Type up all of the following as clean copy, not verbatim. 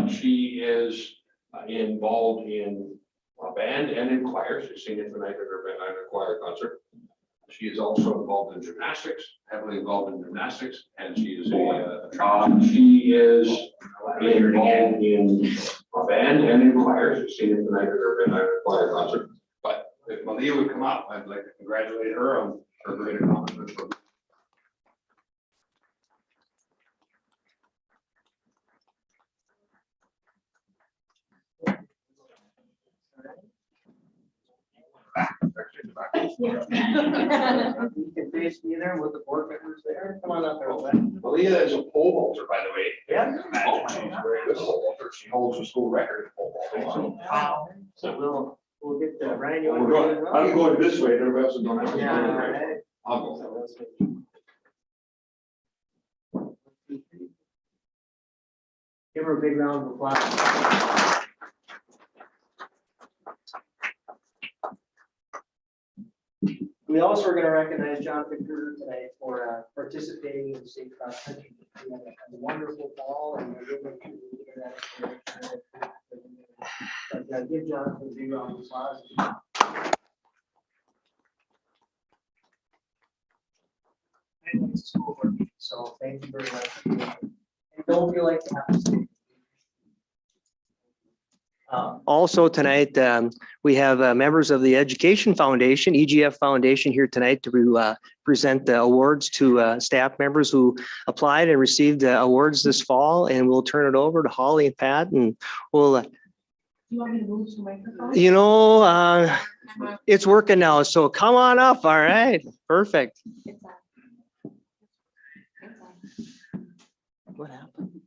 She is involved in a band and in choir. She's singing tonight at her band and choir concert. She is also involved in gymnastics, heavily involved in gymnastics, and she is involved in a band and in choir. She's singing tonight at her band and choir concert. But if Malia would come up, I'd like to congratulate her on her great accomplishment. You can face me there with the board members there. Come on up there. Malia is a pole vaulter, by the way. Yeah. She's very good pole vaulter. She holds the school record in pole vaulting. Wow. So we'll get Ryan. I'm going this way. Everybody else is going that way. Yeah. I'll go. Give her a big round of applause. We also are going to recognize John Victor today for participating in the state cross country. He had a wonderful fall, and we're really but give John a big round of applause. So thank you very much. And don't feel like you have to stay. Also tonight, we have members of the Education Foundation, EGF Foundation, here tonight to present the awards to staff members who applied and received awards this fall. And we'll turn it over to Holly and Pat, and we'll. You want me to move the microphone? You know, it's working now, so come on up. All right, perfect. What happened?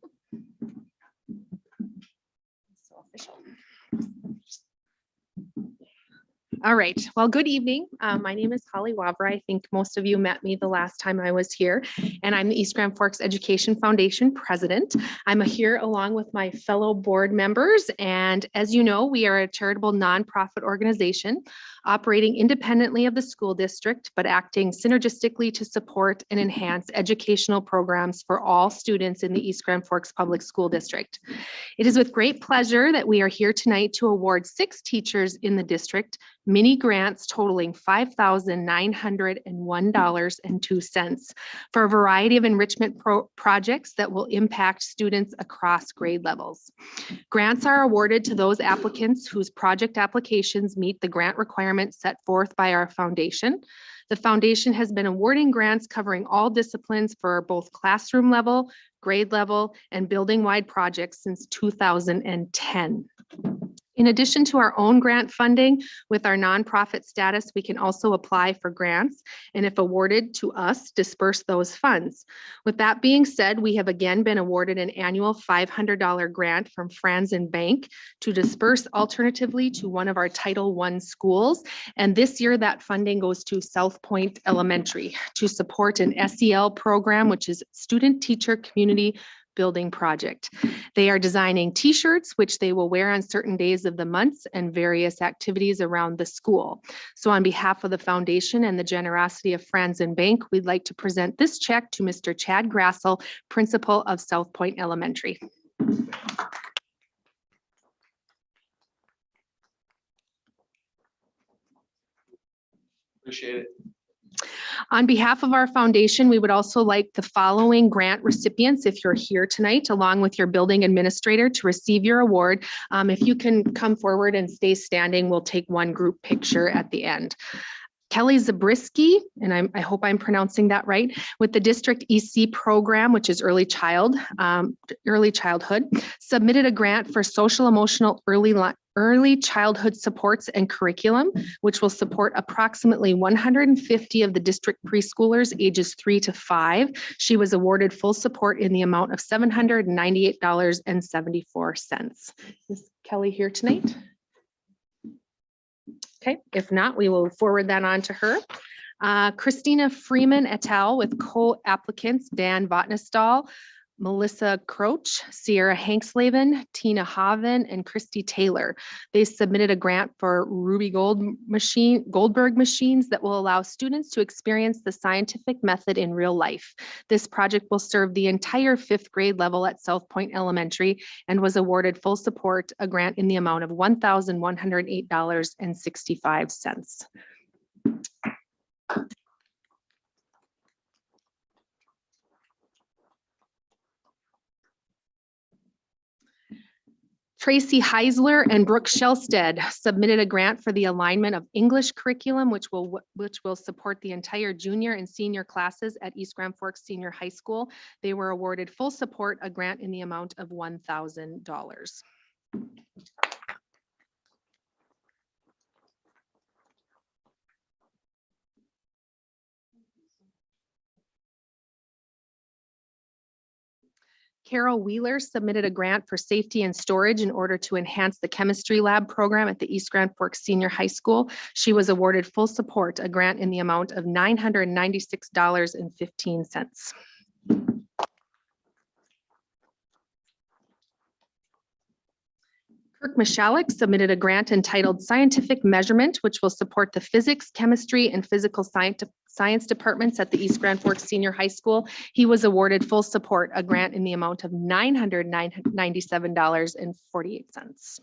All right. Well, good evening. My name is Holly Wavra. I think most of you met me the last time I was here, and I'm the East Grand Forks Education Foundation president. I'm here along with my fellow board members, and as you know, we are a charitable nonprofit organization operating independently of the school district, but acting synergistically to support and enhance educational programs for all students in the East Grand Forks Public School District. It is with great pleasure that we are here tonight to award 6 teachers in the district mini grants totaling $5,901.02 for a variety of enrichment projects that will impact students across grade levels. Grants are awarded to those applicants whose project applications meet the grant requirements set forth by our foundation. The foundation has been awarding grants covering all disciplines for both classroom level, grade level, and building-wide projects since 2010. In addition to our own grant funding, with our nonprofit status, we can also apply for grants, and if awarded to us, disperse those funds. With that being said, we have again been awarded an annual $500 grant from Franz and Bank to disperse alternatively to one of our Title I schools. And this year that funding goes to South Point Elementary to support an SEL program, which is Student Teacher Community Building Project. They are designing t-shirts, which they will wear on certain days of the months and various activities around the school. So on behalf of the foundation and the generosity of Friends and Bank, we'd like to present this check to Mr. Chad Grassel, principal of South Point Elementary. Appreciate it. On behalf of our foundation, we would also like the following grant recipients, if you're here tonight, along with your building administrator, to receive your award. If you can come forward and stay standing, we'll take one group picture at the end. Kelly Zabriskie, and I hope I'm pronouncing that right, with the district EC program, which is early childhood, submitted a grant for social emotional early childhood supports and curriculum, which will support approximately 150 of the district preschoolers ages 3 to 5. She was awarded full support in the amount of $798.74. Is Kelly here tonight? Okay, if not, we will forward that on to her. Christina Freeman et al. With co-applicants Dan Votnesdahl, Melissa Croach, Sierra Hankslaven, Tina Haven, and Christy Taylor. They submitted a grant for Goldberg machines that will allow students to experience the scientific method in real life. This project will serve the entire 5th grade level at South Point Elementary and was awarded full support, a grant in the amount of $1,108.65. Tracy Heisler and Brooke Shellstead submitted a grant for the alignment of English curriculum, which will support the entire junior and senior classes at East Grand Forks Senior High School. They were awarded full support, a grant in the amount of $1,000. Carol Wheeler submitted a grant for safety and storage in order to enhance the chemistry lab program at the East Grand Forks Senior High School. She was awarded full support, a grant in the amount of $996.15. Kirk Michalek submitted a grant entitled Scientific Measurement, which will support the physics, chemistry, and physical science departments at the East Grand Forks Senior High School. He was awarded full support, a grant in the amount of $997.48.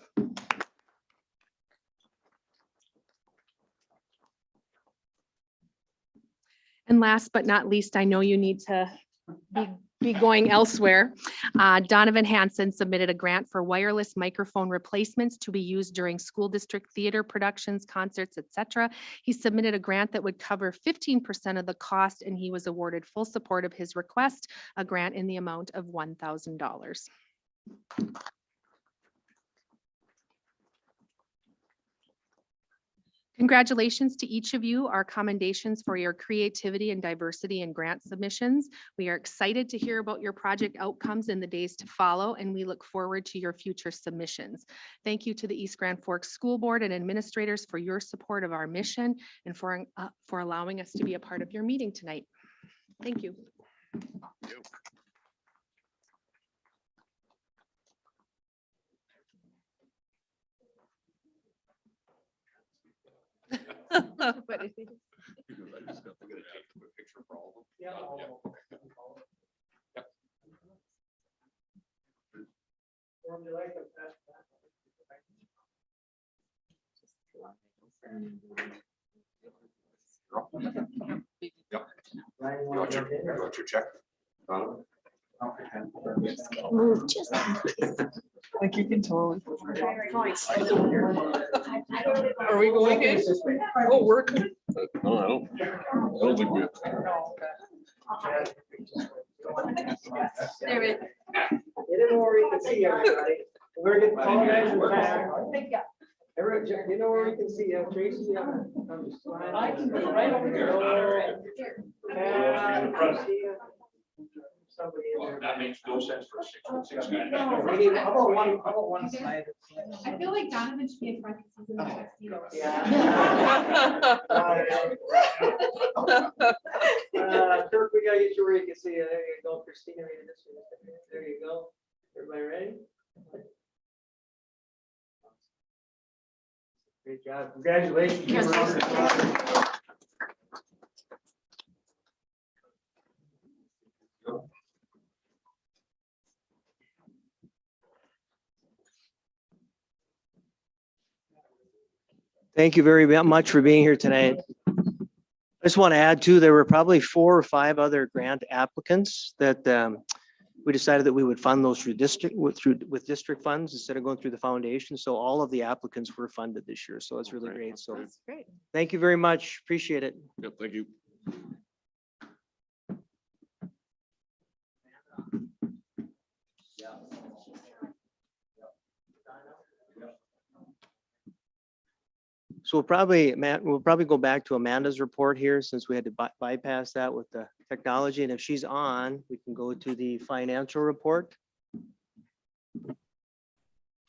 And last but not least, I know you need to be going elsewhere. Donovan Hansen submitted a grant for wireless microphone replacements to be used during school district theater productions, concerts, etc. He submitted a grant that would cover 15% of the cost, and he was awarded full support of his request, a grant in the amount of $1,000. Congratulations to each of you. Our commendations for your creativity and diversity in grant submissions. We are excited to hear about your project outcomes in the days to follow, and we look forward to your future submissions. Thank you to the East Grand Forks School Board and administrators for your support of our mission and for allowing us to be a part of your meeting tonight. Thank you. But it is. You want your check? Move just. Like you can totally. Are we going in? Oh, we're. Oh, that'll be good. There it. Get in where we can see everybody. We're getting all guys in back. Everyone, you know where we can see Tracy? I'm just flying. I can be right over here. Yeah, see ya. Somebody in Well, there. that makes no sense for a 6'6" guy. We need, how about one side? I feel like Donovan should be in front because he's in the tuxedo. Yeah. Kirk, we gotta get you where you can see it. There you go, Christina. There you go. Everybody ready? Great job. Congratulations. Thank you very much for being here tonight. I just want to add too, there were probably 4 or 5 other grant applicants that we decided that we would fund those through district with district funds instead of going through the foundation. So all of the applicants were funded this year. So it's really great. So That's great. thank you very much. Appreciate it. Yep, thank you. So we'll probably go back to Amanda's report here since we had to bypass that with the technology. And if she's on, we can go to the financial report.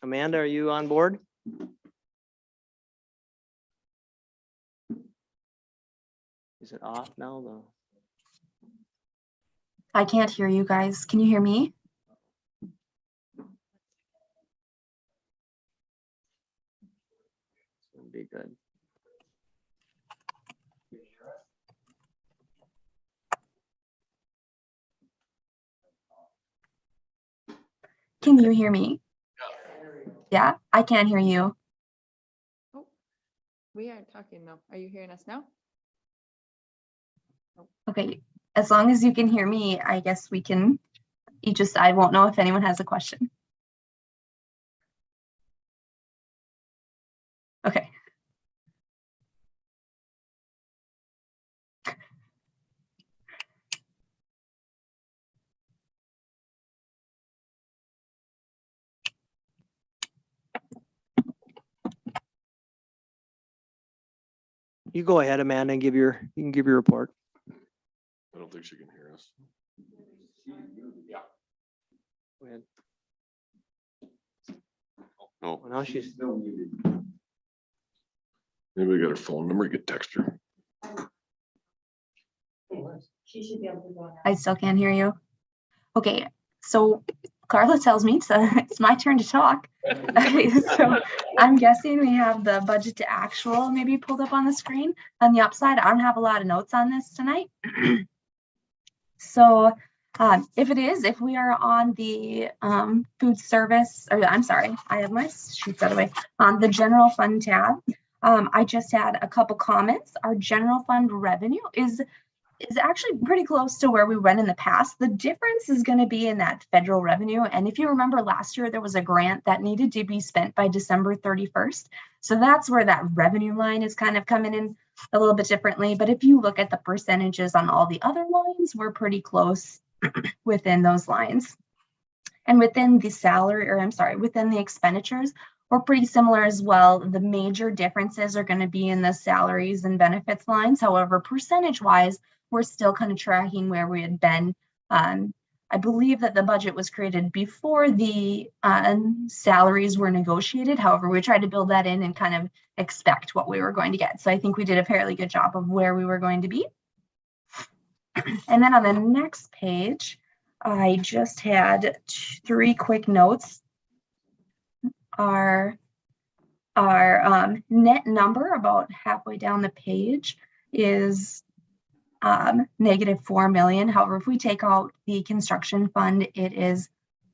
Amanda, are you on board? Is it off now though? I can't hear you guys. Can you hear me? Would be good. Can you hear me? Yeah, I can't hear you. We aren't talking now. Are you hearing us now? Okay, as long as you can hear me, I guess we can, I won't know if anyone has a question. Okay. You go ahead, Amanda, and you can give your report. I don't think she can hear us. Yeah. Go ahead. No, Well, now she's. maybe we got her phone number, get text her. She should be able to go now. I still can't hear you. Okay, so Carla tells me so it's my turn to talk. Okay, so I'm guessing we have the budget to actual maybe pulled up on the screen. On the upside, I don't have a lot of notes on this tonight. So if we are on the food service, or I'm sorry, I have my sheets out of the way, on the general fund tab, I just had a couple comments. Our general fund revenue is actually pretty close to where we went in the past. The difference is going to be in that federal revenue. And if you remember last year, there was a grant that needed to be spent by December 31st. So that's where that revenue line is kind of coming in a little bit differently. But if you look at the percentages on all the other lines, we're pretty close within those lines. And within the salary, or I'm sorry, within the expenditures, we're pretty similar as well. The major differences are going to be in the salaries and benefits lines. However, percentage wise, we're still kind of tracking where we had been. I believe that the budget was created before the salaries were negotiated. However, we tried to build that in and kind of expect what we were going to get. So I think we did a fairly good job of where we were going to be. And then on the next page, I just had 3 quick notes. Our net number about halfway down the page is -4 million. However, if we take out the construction fund, it is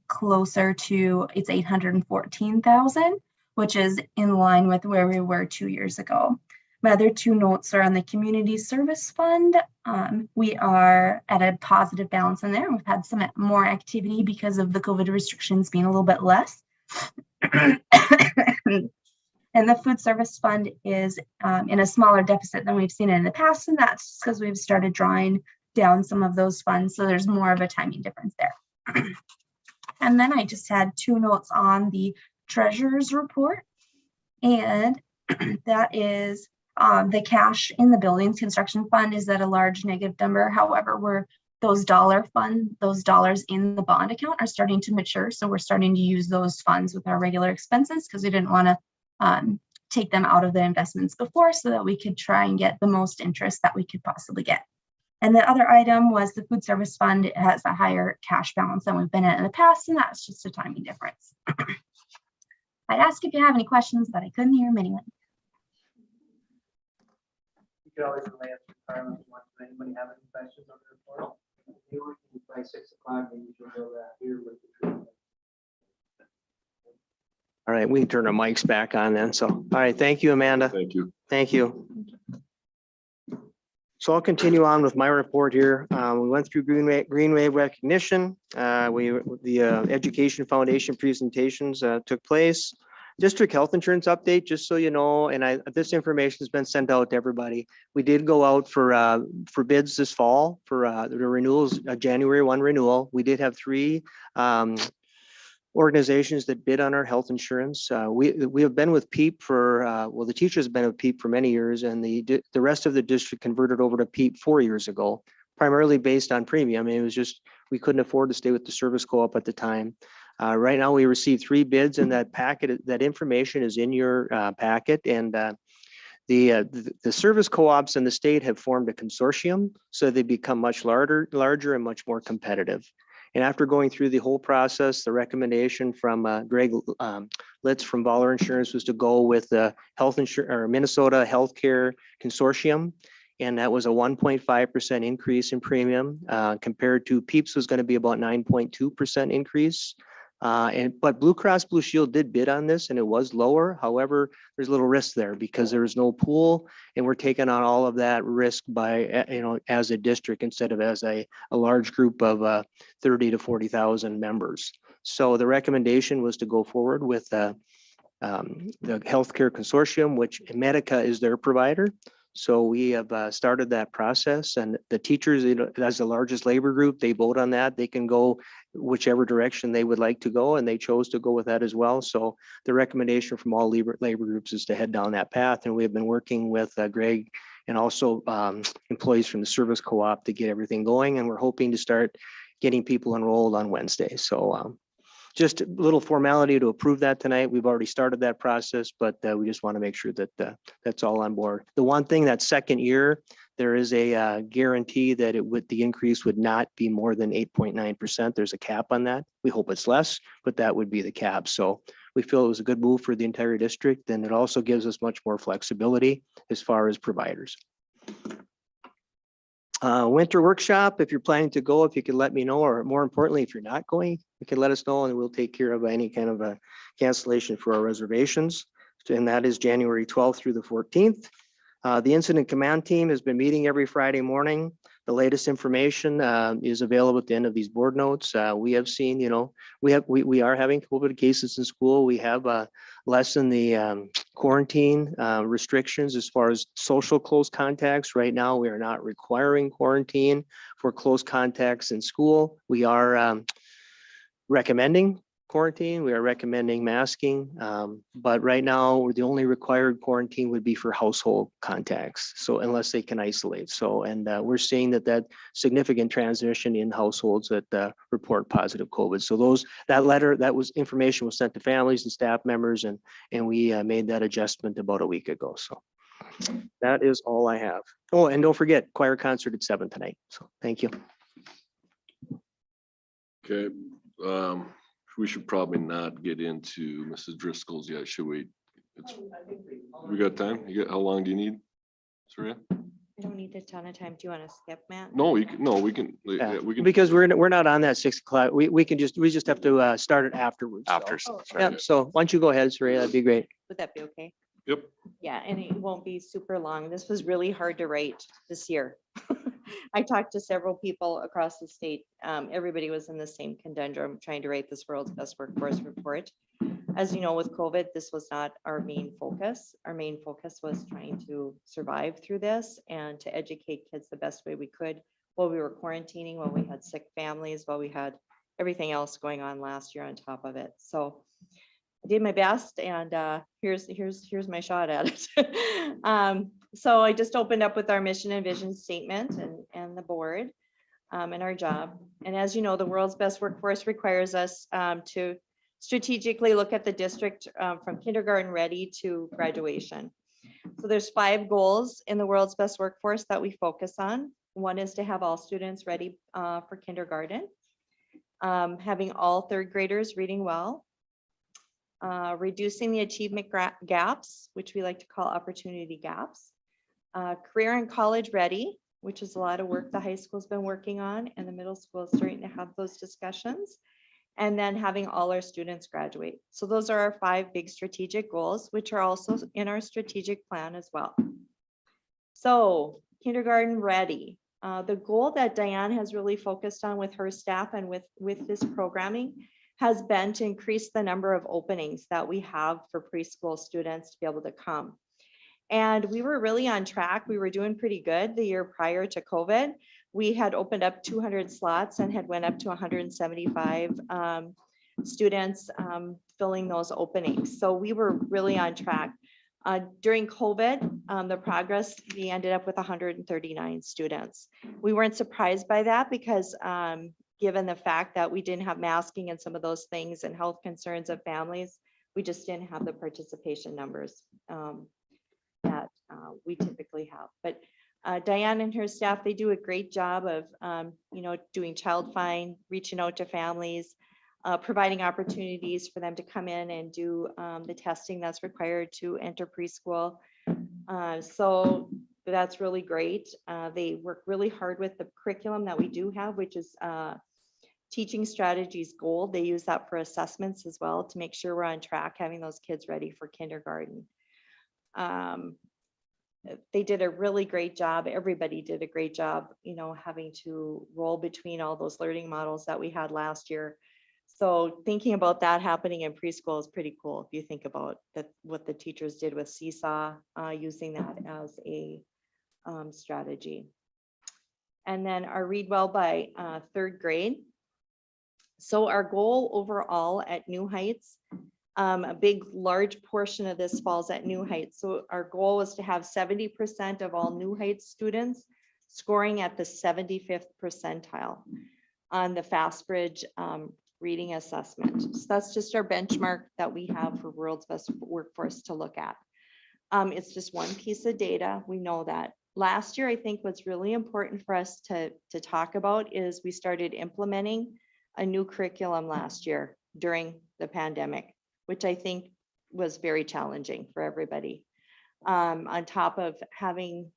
closer to, it's 814,000, which is in line with where we were 2 years ago. My other 2 notes are on the community service fund. We are at a positive balance in there. We've had some more activity because of the COVID restrictions being a little bit less. And the food service fund is in a smaller deficit than we've seen in the past, and that's because we've started drawing down some of those funds, so there's more of a timing difference there. And then I just had 2 notes on the treasurer's report, and that is the cash in the buildings construction fund is at a large negative number. However, those dollars in the bond account are starting to mature, so we're starting to use those funds with our regular expenses because we didn't want to take them out of the investments before, so that we could try and get the most interest that we could possibly get. And the other item was the food service fund. It has a higher cash balance than we've been at in the past, and that's just a timing difference. I'd ask if you have any questions, but I couldn't hear them anyway. You can always relay up to Carla if you want. Does anybody have any questions on the report? Maybe we can, by 6 o'clock, maybe you can go here with the treatment. All right, we can turn our mics back on then. So, all right, thank you, Amanda. Thank you. Thank you. So I'll continue on with my report here. We went through Greenway recognition. The Education Foundation presentations took place. District health insurance update, just so you know, and this information has been sent out to everybody. We did go out for bids this fall for the renewals, January 1 renewal. We did have 3 organizations that bid on our health insurance. We have been with PEEP for, well, the teachers have been with PEEP for many years, and the rest of the district converted over to PEEP 4 years ago, primarily based on premium. It was just, we couldn't afford to stay with the service co-op at the time. Right now we received 3 bids, and that packet, that information is in your packet, and The service co-ops in the state have formed a consortium, so they become much larger and much more competitive. And after going through the whole process, the recommendation from Greg Litz from Baller Insurance was to go with the Minnesota Healthcare Consortium. And that was a 1.5% increase in premium compared to PEEPS was going to be about 9.2% increase. But Blue Cross Blue Shield did bid on this and it was lower. However, there's a little risk there because there is no pool and we're taking on all of that risk by, as a district instead of as a large group of 30 to 40,000 members. So the recommendation was to go forward with the healthcare consortium, which Medica is their provider. So we have started that process, and the teachers, as the largest labor group, they vote on that. They can go whichever direction they would like to go, and they chose to go with that as well. So the recommendation from all labor groups is to head down that path. And we have been working with Greg and also employees from the service co-op to get everything going. And we're hoping to start getting people enrolled on Wednesday. So just a little formality to approve that tonight. We've already started that process, but we just want to make sure that that's all on board. The one thing, that second year, there is a guarantee that the increase would not be more than 8.9%. There's a cap on that. We hope it's less, but that would be the cap. So we feel it was a good move for the entire district, and it also gives us much more flexibility as far as providers. Winter workshop, if you're planning to go, if you could let me know, or more importantly, if you're not going, you can let us know and we'll take care of any kind of a cancellation for our reservations. And that is January 12th through the 14th. The incident command team has been meeting every Friday morning. The latest information is available at the end of these board notes. We have seen, we are having COVID cases in school. We have lessened the quarantine restrictions as far as social close contacts. Right now, we are not requiring quarantine for close contacts in school. We are recommending quarantine. We are recommending masking, but right now the only required quarantine would be for household contacts. So unless they can isolate. So, and we're seeing that significant transmission in households that report positive COVID. So that information was sent to families and staff members, and we made that adjustment about a week ago. So that is all I have. Oh, and don't forget, choir concert at 7 tonight. So thank you. Okay. We should probably not get into Mrs. Driscoll's yet, should we? We got time? How long do you need, Surya? I don't need a ton of time. Do you want to skip, Matt? No, we can. Yeah, We can. because we're not on that 6 o'clock. We just have to start it afterwards. After. So. Yep. So why don't you go ahead, Surya? That'd be great. Would that be okay? Yep. Yeah, and it won't be super long. This was really hard to write this year. I talked to several people across the state. Everybody was in the same conundrum trying to write this world's best workforce report. As you know, with COVID, this was not our main focus. Our main focus was trying to survive through this and to educate kids the best way we could while we were quarantining, while we had sick families, while we had everything else going on last year on top of it. So I did my best, and here's my shot at it. So I just opened up with our mission and vision statement and the board and our job. And as you know, the world's best workforce requires us to strategically look at the district from kindergarten ready to graduation. So there's 5 goals in the world's best workforce that we focus on. One is to have all students ready for kindergarten, having all 3rd graders reading well, reducing the achievement gaps, which we like to call opportunity gaps, career and college ready, which is a lot of work the high school's been working on, and the middle school is starting to have those discussions, and then having all our students graduate. So those are our 5 big strategic goals, which are also in our strategic plan as well. So kindergarten ready. The goal that Diane has really focused on with her staff and with this programming has been to increase the number of openings that we have for preschool students to be able to come. And we were really on track. We were doing pretty good the year prior to COVID. We had opened up 200 slots and had went up to 175 students filling those openings. So we were really on track. During COVID, the progress, we ended up with 139 students. We weren't surprised by that because given the fact that we didn't have masking and some of those things and health concerns of families, we just didn't have the participation numbers that we typically have. But Diane and her staff, they do a great job of, doing child find, reaching out to families, providing opportunities for them to come in and do the testing that's required to enter preschool. So that's really great. They work really hard with the curriculum that we do have, which is Teaching Strategies Gold. They use that for assessments as well to make sure we're on track, having those kids ready for kindergarten. They did a really great job. Everybody did a great job, having to roll between all those learning models that we had last year. So thinking about that happening in preschool is pretty cool. If you think about that, what the teachers did with Seesaw, using that as a strategy. And then our Read Well by 3rd grade. So our goal overall at New Heights, a big, large portion of this falls at New Heights. So our goal was to have 70% of all New Heights students scoring at the 75th percentile on the FastBridge reading assessment. So that's just our benchmark that we have for World's Best Workforce to look at. It's just one piece of data. We know that. Last year, I think what's really important for us to talk about is we started implementing a new curriculum last year during the pandemic, which I think was very challenging for everybody. On top of having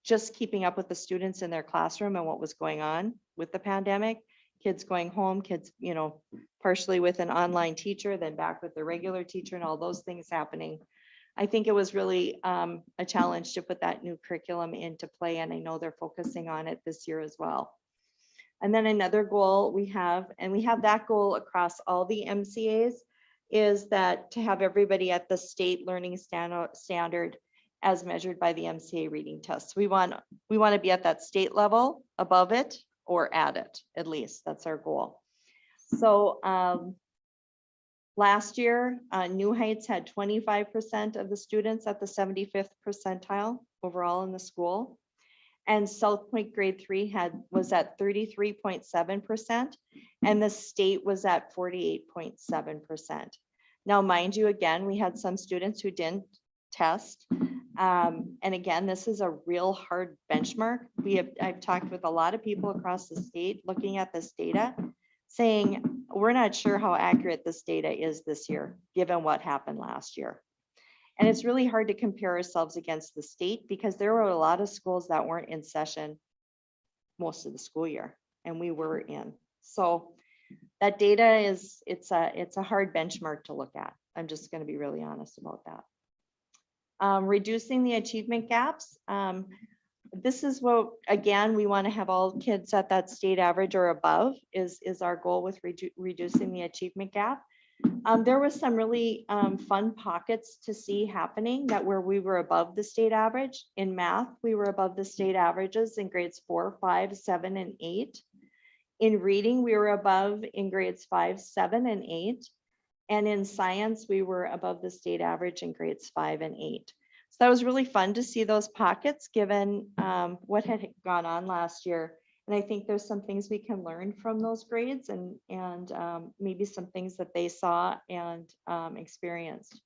just keeping up with the students in their classroom and what was going on with the pandemic, kids going home, kids, partially with an online teacher, then back with the regular teacher and all those things happening. I think it was really a challenge to put that new curriculum into play, and I know they're focusing on it this year as well. And then another goal we have, and we have that goal across all the MCAs, is that to have everybody at the state learning standard as measured by the MCA reading test. We want to be at that state level, above it, or at it, at least. That's our goal. So last year, New Heights had 25% of the students at the 75th percentile overall in the school. And South Point grade 3 was at 33.7%, and the state was at 48.7%. Now, mind you, again, we had some students who didn't test. And again, this is a real hard benchmark. I've talked with a lot of people across the state looking at this data, saying we're not sure how accurate this data is this year, given what happened last year. And it's really hard to compare ourselves against the state because there were a lot of schools that weren't in session most of the school year, and we were in. So that data it's a hard benchmark to look at. I'm just going to be really honest about that. Reducing the achievement gaps. This is what, again, we want to have all kids at that state average or above is our goal with reducing the achievement gap. There was some really fun pockets to see happening where we were above the state average. In math, we were above the state averages in grades 4, 5, 7, and 8. In reading, we were above in grades 5, 7, and 8. And in science, we were above the state average in grades 5 and 8. So that was really fun to see those pockets given what had gone on last year. And I think there's some things we can learn from those grades and maybe some things that they saw and experienced.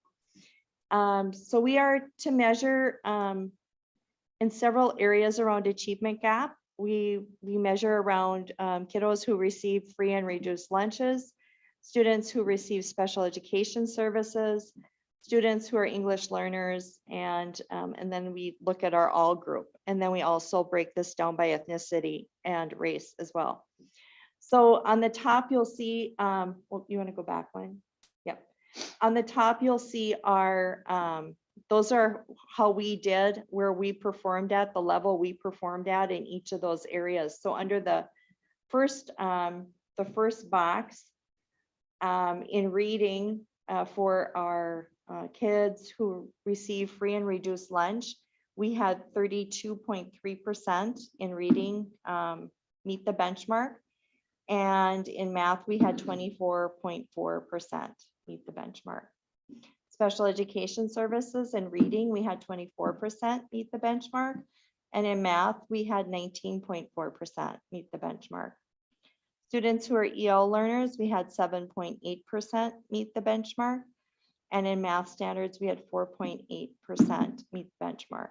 So we are to measure in several areas around achievement gap. We measure around kiddos who receive free and reduced lunches, students who receive special education services, students who are English learners, and then we look at our all group. And then we also break this down by ethnicity and race as well. So on the top, you'll see, well, you want to go back one? Yep. On the top, you'll see our, those are how we did, where we performed at, the level we performed at in each of those areas. So under the first box in reading for our kids who receive free and reduced lunch, we had 32.3% in reading meet the benchmark. And in math, we had 24.4% meet the benchmark. Special education services and reading, we had 24% meet the benchmark. And in math, we had 19.4% meet the benchmark. Students who are EL learners, we had 7.8% meet the benchmark. And in math standards, we had 4.8% meet the benchmark.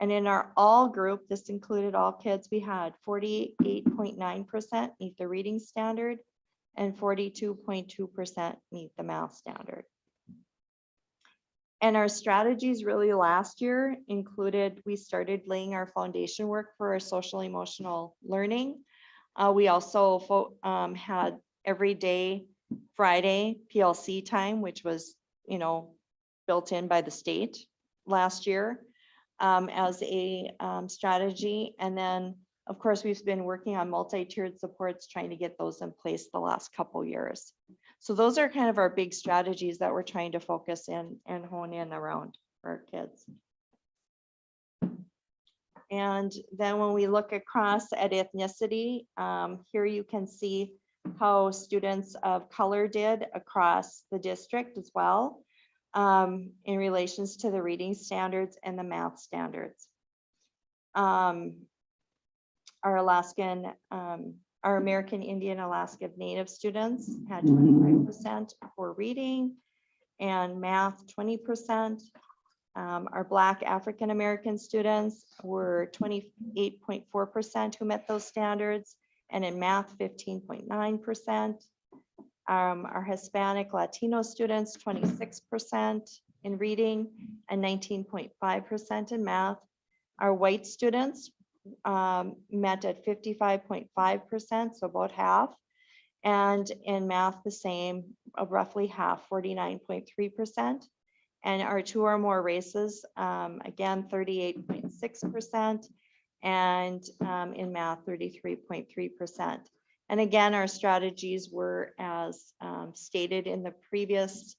And in our all group, this included all kids, we had 48.9% meet the reading standard and 42.2% meet the math standard. And our strategies really last year included, we started laying our foundation work for our social emotional learning. We also had every day Friday PLC time, which was, built in by the state last year as a strategy. And then, of course, we've been working on multi-tiered supports, trying to get those in place the last couple years. So those are kind of our big strategies that we're trying to focus in and hone in around for our kids. And then when we look across at ethnicity, here you can see how students of color did across the district as well in relations to the reading standards and the math standards. Our American Indian Alaska Native students had 25% for reading and math 20%. Our Black African American students were 28.4% who met those standards, and in math 15.9%. Our Hispanic Latino students 26% in reading and 19.5% in math. Our white students met at 55.5%, so about half, and in math the same, roughly half, 49.3%. And our two or more races, again, 38.6%, and in math, 33.3%. And again, our strategies were as stated in the previous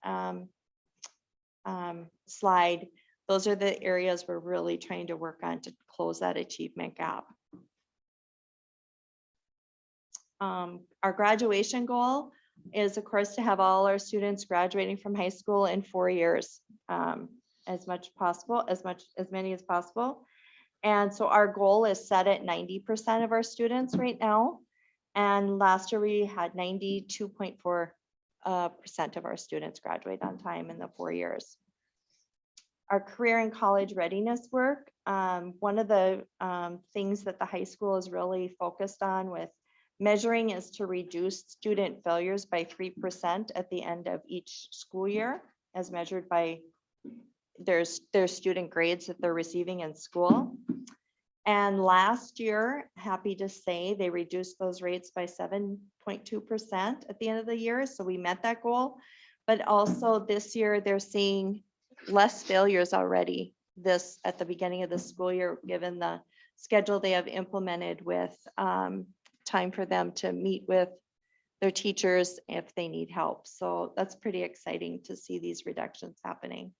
slide. Those are the areas we're really trying to work on to close that achievement gap. Our graduation goal is, of course, to have all our students graduating from high school in 4 years, as many as possible. And so our goal is set at 90% of our students right now. And last year we had 92.4% of our students graduate on time in the 4 years. Our career and college readiness work, one of the things that the high school is really focused on with measuring is to reduce student failures by 3% at the end of each school year, as measured by their student grades that they're receiving in school. And last year, happy to say, they reduced those rates by 7.2% at the end of the year. So we met that goal. But also this year, they're seeing less failures already at the beginning of the school year, given the schedule they have implemented with time for them to meet with their teachers if they need help. So that's pretty exciting to see these reductions happening.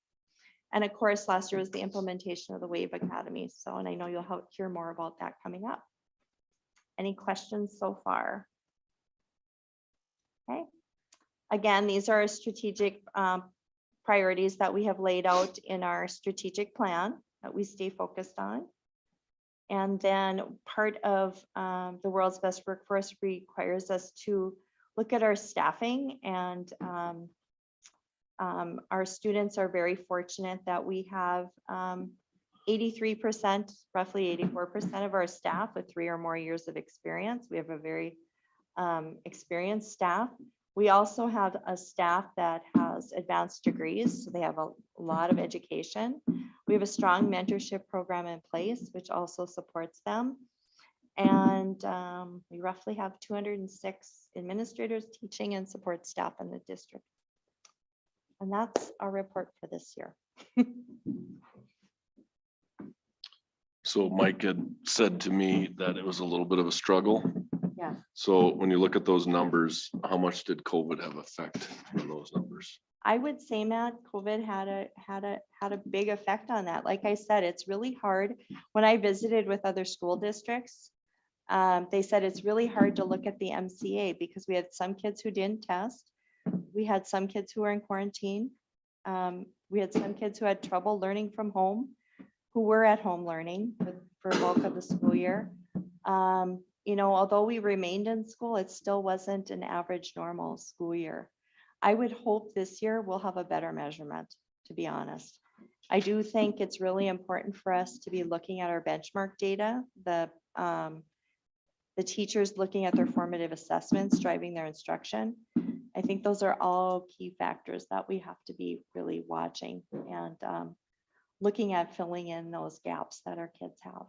And of course, last year was the implementation of the WAVE Academy. So, and I know you'll hear more about that coming up. Any questions so far? Okay. Again, these are strategic priorities that we have laid out in our strategic plan that we stay focused on. And then part of the world's best workforce requires us to look at our staffing, and our students are very fortunate that we have 83%, roughly 84% of our staff with 3 or more years of experience. We have a very experienced staff. We also have a staff that has advanced degrees, so they have a lot of education. We have a strong mentorship program in place, which also supports them. And we roughly have 206 administrators, teaching and support staff in the district. And that's our report for this year. So Mike had said to me that it was a little bit of a struggle. Yeah. So when you look at those numbers, how much did COVID have effect on those numbers? I would say, Matt, COVID had a big effect on that. Like I said, it's really hard. When I visited with other school districts, they said it's really hard to look at the MCA because we had some kids who didn't test. We had some kids who were in quarantine. We had some kids who had trouble learning from home, who were at home learning for bulk of the school year. Although we remained in school, it still wasn't an average normal school year. I would hope this year we'll have a better measurement, to be honest. I do think it's really important for us to be looking at our benchmark data, the teachers looking at their formative assessments, driving their instruction. I think those are all key factors that we have to be really watching and looking at filling in those gaps that our kids have.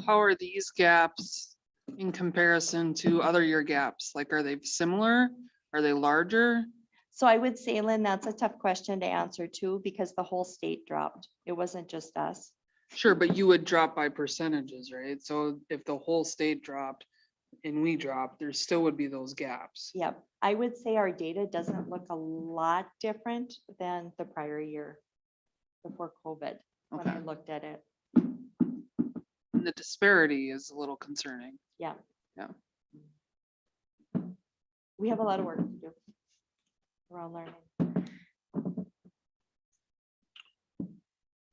How are these gaps in comparison to other year gaps? Like, are they similar? Are they larger? So I would say, Lynn, that's a tough question to answer too, because the whole state dropped. It wasn't just us. Sure, but you would drop by percentages, right? So if the whole state dropped and we dropped, there still would be those gaps. Yep. I would say our data doesn't look a lot different than the prior year before COVID, when I Okay. looked at it. And the disparity is a little concerning. Yeah. Yeah. We have a lot of work to do. We're all learning.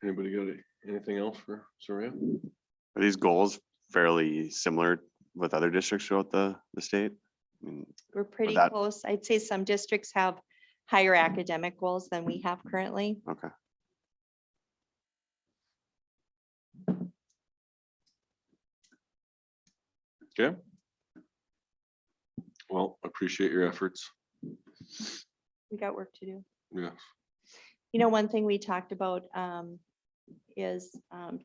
Anybody got anything else for Soraya? Are these goals fairly similar with other districts throughout the state? I mean, We're pretty that- close. I'd say some districts have higher academic goals than we have currently. okay. Okay. Well, appreciate your efforts. We got work to do. Yeah. You know, one thing we talked about is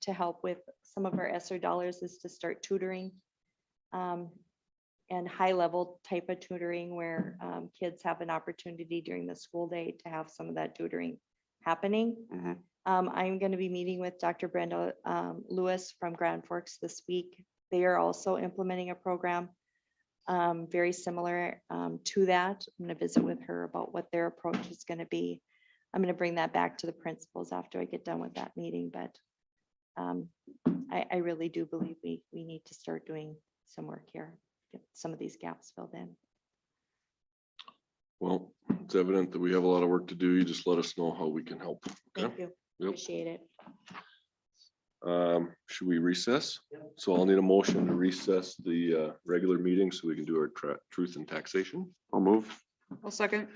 to help with some of our ESSER dollars is to start tutoring and high level type of tutoring where kids have an opportunity during the school day to have some of that tutoring happening. Mhm. I'm going to be meeting with Dr. Brenda Lewis from Grand Forks this week. They are also implementing a program very similar to that. I'm going to visit with her about what their approach is going to be. I'm going to bring that back to the principals after I get done with that meeting, but I really do believe we need to start doing some work here, get some of these gaps filled in. Well, it's evident that we have a lot of work to do. You just let us know how we can help. Okay. Thank you. Yep. Appreciate it. Should we recess? So I'll need a motion to recess the regular meeting so we can do our truth and taxation. I'll move. Well, second.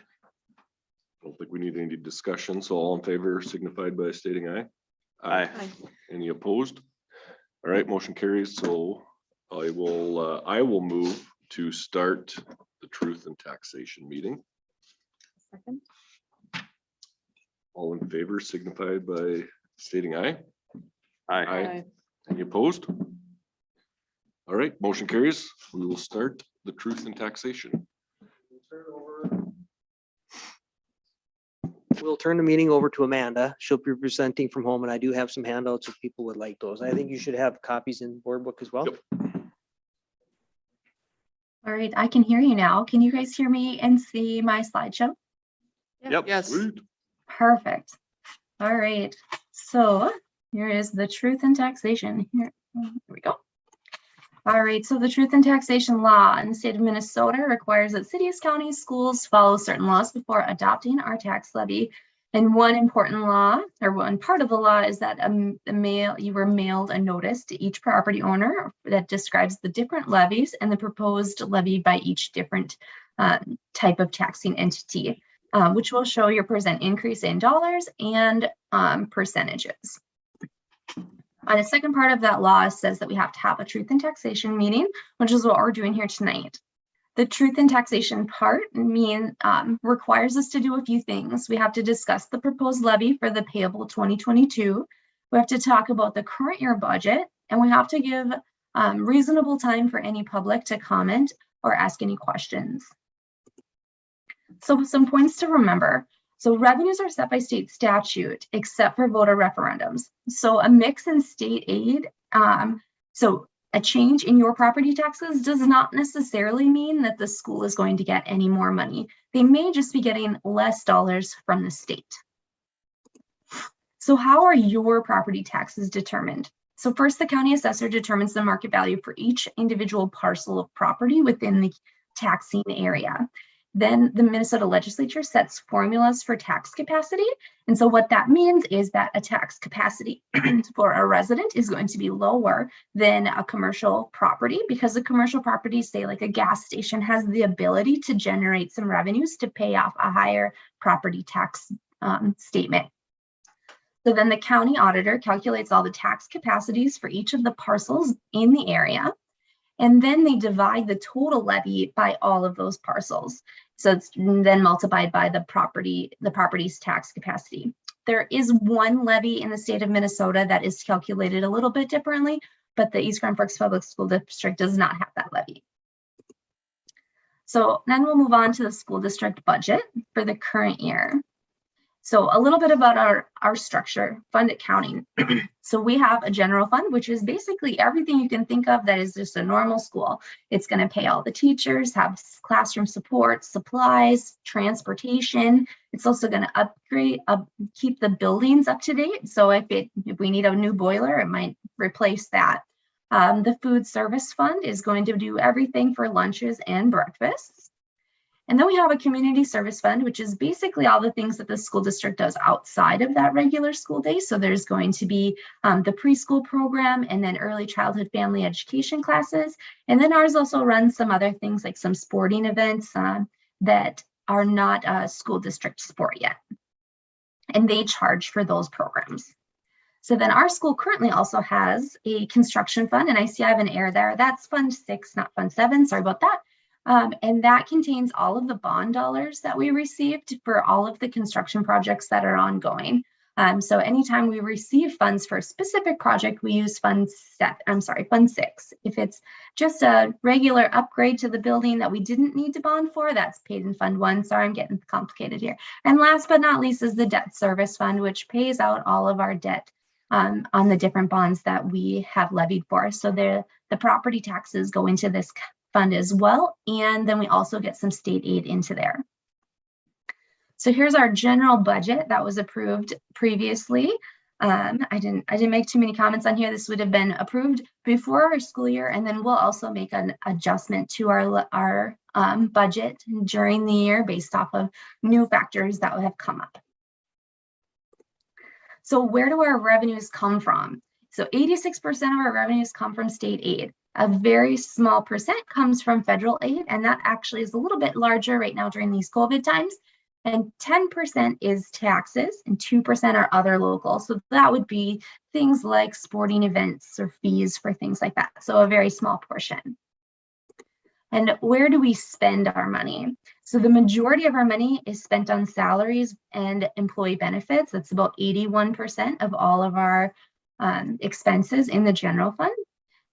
I don't think we need any discussion. So all in favor signified by stating aye. Aye. Any opposed? All right, motion carries. So I will move to start the truth and taxation meeting. Second. All in favor signified by stating aye. Aye. Any opposed? All right, motion carries. We will start the truth and taxation. We'll turn the meeting over to Amanda. She'll be presenting from home, and I do have some handouts if people would like those. I think you should have copies in board book as well. Yep. All right, I can hear you now. Can you guys hear me and see my slideshow? Yep. Yes. Sweet. Perfect. All right, so here is the truth and taxation. Here we go. All right, so the truth and taxation law in the state of Minnesota requires that cities, counties, schools follow certain laws before adopting our tax levy. And one important law, or one part of the law, is that you were mailed a notice to each property owner that describes the different levies and the proposed levy by each different type of taxing entity, which will show your percent increase in dollars and percentages. The second part of that law says that we have to have a truth and taxation meeting, which is what we're doing here tonight. The truth and taxation part requires us to do a few things. We have to discuss the proposed levy for the payable 2022. We have to talk about the current year budget, and we have to give reasonable time for any public to comment or ask any questions. So some points to remember. So revenues are set by state statute, except for voter referendums. So a mix in state aid, so a change in your property taxes does not necessarily mean that the school is going to get any more money. They may just be getting less dollars from the state. So how are your property taxes determined? So first, the county assessor determines the market value for each individual parcel of property within the taxing area. Then the Minnesota legislature sets formulas for tax capacity. And so what that means is that a tax capacity for a resident is going to be lower than a commercial property, because a commercial property, say like a gas station, has the ability to generate some revenues to pay off a higher property tax statement. So then the county auditor calculates all the tax capacities for each of the parcels in the area. And then they divide the total levy by all of those parcels. So it's then multiplied by the property's tax capacity. There is one levy in the state of Minnesota that is calculated a little bit differently, but the East Grand Forks Public School District does not have that levy. So then we'll move on to the school district budget for the current year. So a little bit about our structure, fund accounting. So we have a general fund, which is basically everything you can think of that is just a normal school. It's going to pay all the teachers, have classroom support, supplies, transportation. It's also going to keep the buildings up to date. So if we need a new boiler, it might replace that. The food service fund is going to do everything for lunches and breakfasts. And then we have a community service fund, which is basically all the things that the school district does outside of that regular school day. So there's going to be the preschool program and then early childhood family education classes. And then ours also runs some other things like some sporting events that are not a school district sport yet. And they charge for those programs. So then our school currently also has a construction fund, and I see I have an error there. That's Fund 6, not Fund 7. Sorry about that. And that contains all of the bond dollars that we received for all of the construction projects that are ongoing. So anytime we receive funds for a specific project, we use Fund 6. If it's just a regular upgrade to the building that we didn't need to bond for, that's paid in Fund 1. Sorry, I'm getting complicated here. And last but not least is the debt service fund, which pays out all of our debt on the different bonds that we have levied for. So the property taxes go into this fund as well. And then we also get some state aid into there. So here's our general budget that was approved previously. I didn't make too many comments on here. This would have been approved before our school year, and then we'll also make an adjustment to our budget during the year based off of new factors that have come up. So where do our revenues come from? So 86% of our revenues come from state aid. A very small percent comes from federal aid, and that actually is a little bit larger right now during these COVID times. And 10% is taxes, and 2% are other local. So that would be things like sporting events or fees for things like that. So a very small portion. And where do we spend our money? So the majority of our money is spent on salaries and employee benefits. That's about 81% of all of our expenses in the general fund.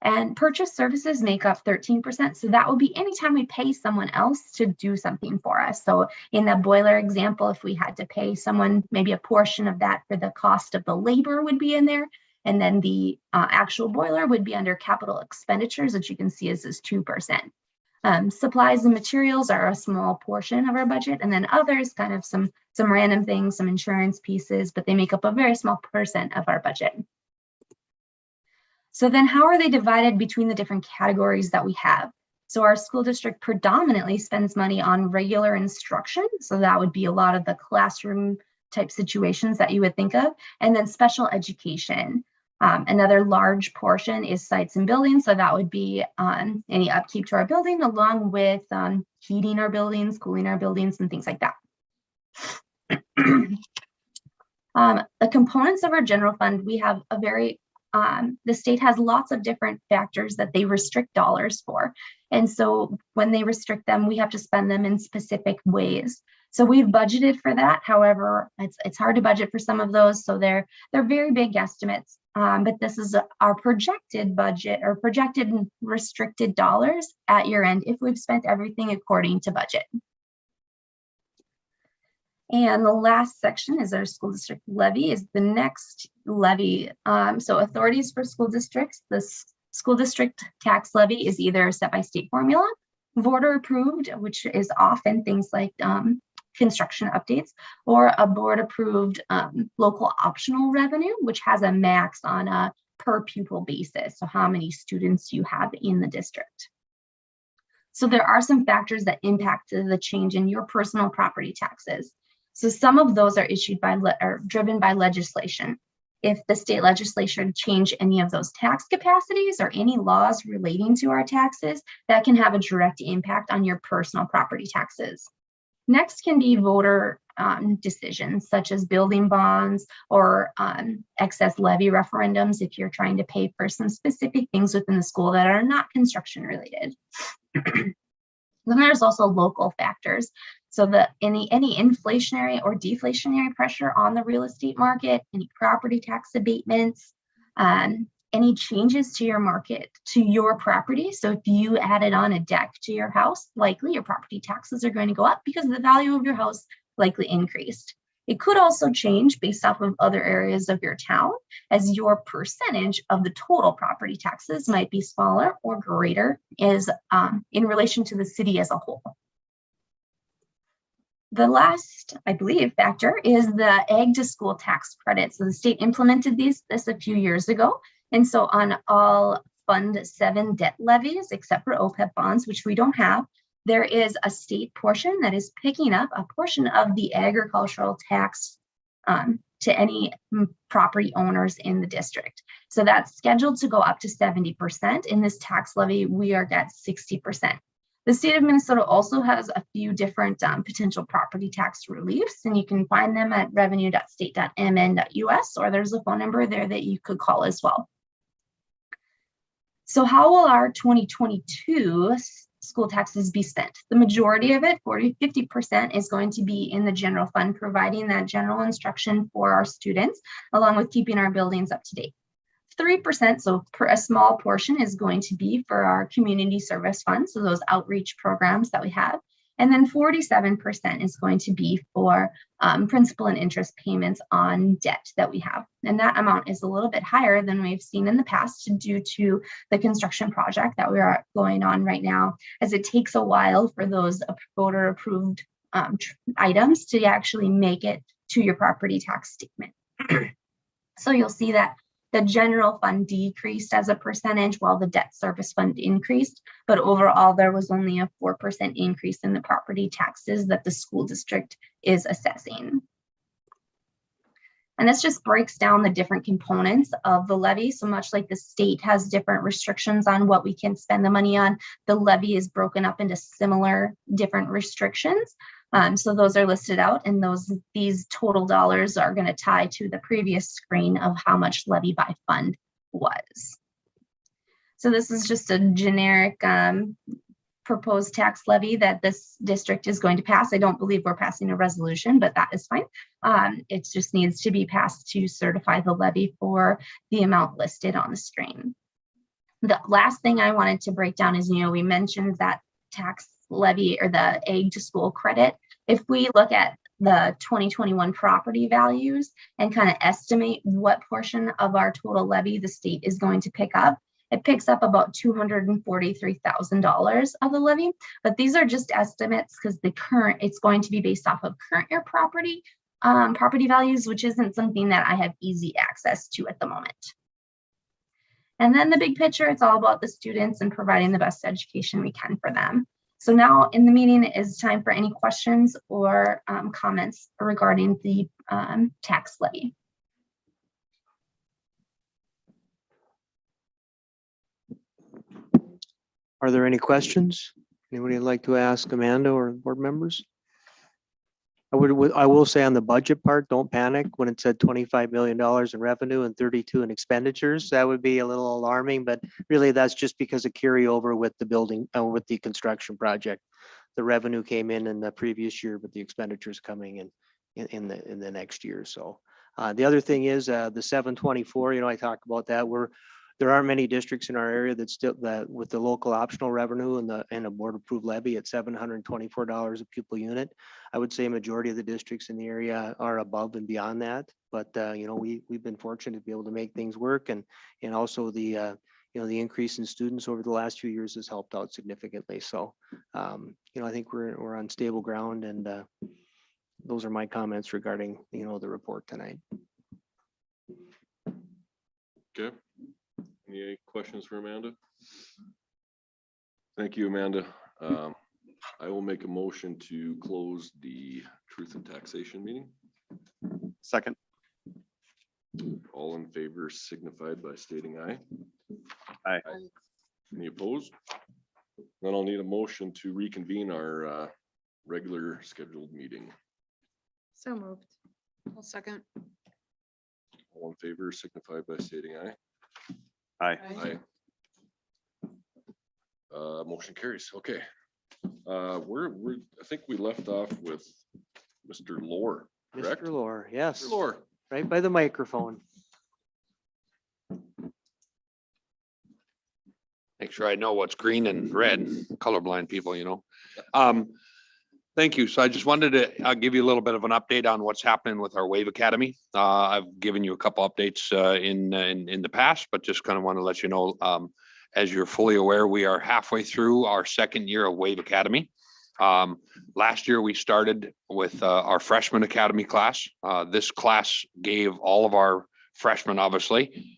And purchase services make up 13%. So that would be anytime we pay someone else to do something for us. So in the boiler example, if we had to pay someone, maybe a portion of that for the cost of the labor would be in there. And then the actual boiler would be under capital expenditures, which you can see is 2%. Supplies and materials are a small portion of our budget. And then others, kind of some random things, some insurance pieces, but they make up a very small percent of our budget. So then how are they divided between the different categories that we have? So our school district predominantly spends money on regular instruction. So that would be a lot of the classroom type situations that you would think of. And then special education. Another large portion is sites and buildings. So that would be any upkeep to our building, along with heating our buildings, cooling our buildings, and things like that. The components of our general fund, we have a very the state has lots of different factors that they restrict dollars for. And so when they restrict them, we have to spend them in specific ways. So we've budgeted for that. However, it's hard to budget for some of those. So they're very big estimates. But this is our projected budget or projected restricted dollars at year end if we've spent everything according to budget. And the last section is our school district levy is the next levy. So authorities for school districts, the school district tax levy is either set by state formula, voter approved, which is often things like construction updates, or a board approved local optional revenue, which has a max on a per pupil basis. So how many students you have in the district. So there are some factors that impact the change in your personal property taxes. So some of those are issued by or driven by legislation. If the state legislature change any of those tax capacities or any laws relating to our taxes, that can have a direct impact on your personal property taxes. Next can be voter decisions such as building bonds or excess levy referendums if you're trying to pay for some specific things within the school that are not construction related. Then there's also local factors. So that any inflationary or deflationary pressure on the real estate market, any property tax abatements, any changes to your market, to your property. So if you added on a deck to your house, likely your property taxes are going to go up because the value of your house likely increased. It could also change based off of other areas of your town, as your percentage of the total property taxes might be smaller or greater is in relation to the city as a whole. The last, I believe, factor is the ag to school tax credit. So the state implemented this a few years ago. And so on all Fund 7 debt levies, except for OPEB bonds, which we don't have, there is a state portion that is picking up a portion of the agricultural tax to any property owners in the district. So that's scheduled to go up to 70%. In this tax levy, we are at 60%. The state of Minnesota also has a few different potential property tax reliefs, and you can find them at revenue.state.mn.us, or there's a phone number there that you could call as well. So how will our 2022 school taxes be spent? The majority of it, 40–50%, is going to be in the general fund, providing that general instruction for our students, along with keeping our buildings up to date. 3%, so a small portion, is going to be for our community service funds, so those outreach programs that we have. And then 47% is going to be for principal and interest payments on debt that we have. And that amount is a little bit higher than we've seen in the past due to the construction project that we are going on right now, as it takes a while for those voter approved items to actually make it to your property tax statement. So you'll see that the general fund decreased as a percentage while the debt service fund increased, but overall there was only a 4% increase in the property taxes that the school district is assessing. And this just breaks down the different components of the levy. So much like the state has different restrictions on what we can spend the money on, the levy is broken up into similar different restrictions. So those are listed out, and these total dollars are going to tie to the previous screen of how much levy by fund was. So this is just a generic proposed tax levy that this district is going to pass. I don't believe we're passing a resolution, but that is fine. It just needs to be passed to certify the levy for the amount listed on the screen. The last thing I wanted to break down is, we mentioned that tax levy or the ag to school credit. If we look at the 2021 property values and kind of estimate what portion of our total levy the state is going to pick up, it picks up about $243,000 of the levy. But these are just estimates because it's going to be based off of current year property values, which isn't something that I have easy access to at the moment. And then the big picture, it's all about the students and providing the best education we can for them. So now in the meeting is time for any questions or comments regarding the tax levy. Are there any questions? Anybody would like to ask Amanda or board members? I will say on the budget part, don't panic when it said $25 million in revenue and 32 in expenditures. That would be a little alarming, but really that's just because of carryover with the building, with the construction project. The revenue came in the previous year, but the expenditures coming in the next year. So the other thing is the 724. I talked about that. There aren't many districts in our area that still with the local optional revenue and a board approved levy at $724 a pupil unit. I would say a majority of the districts in the area are above and beyond that. But we've been fortunate to be able to make things work, and also the the increase in students over the last few years has helped out significantly. So I think we're on stable ground, and those are my comments regarding the report tonight. Okay. Any questions for Amanda? Thank you, Amanda. I will make a motion to close the Truth and Taxation meeting. Second. All in favor signified by stating aye. Aye. Any opposed? Then I'll need a motion to reconvene our regular scheduled meeting. So moved. I'll second. All in favor signified by stating aye. Aye. Aye. Motion carries. Okay. We're, I think we left off with Mr. Lohr, correct? Mr. Lohr, yes, Mr. Lohr. right by the microphone. Make sure I know what's green and red, colorblind people, you know. Thank you. So I just wanted to give you a little bit of an update on what's happening with our Wave Academy. I've given you a couple updates in the past, but just kind of want to let you know, as you're fully aware, we are halfway through our second year of Wave Academy. Last year we started with our freshman academy class. This class gave all of our freshmen, obviously,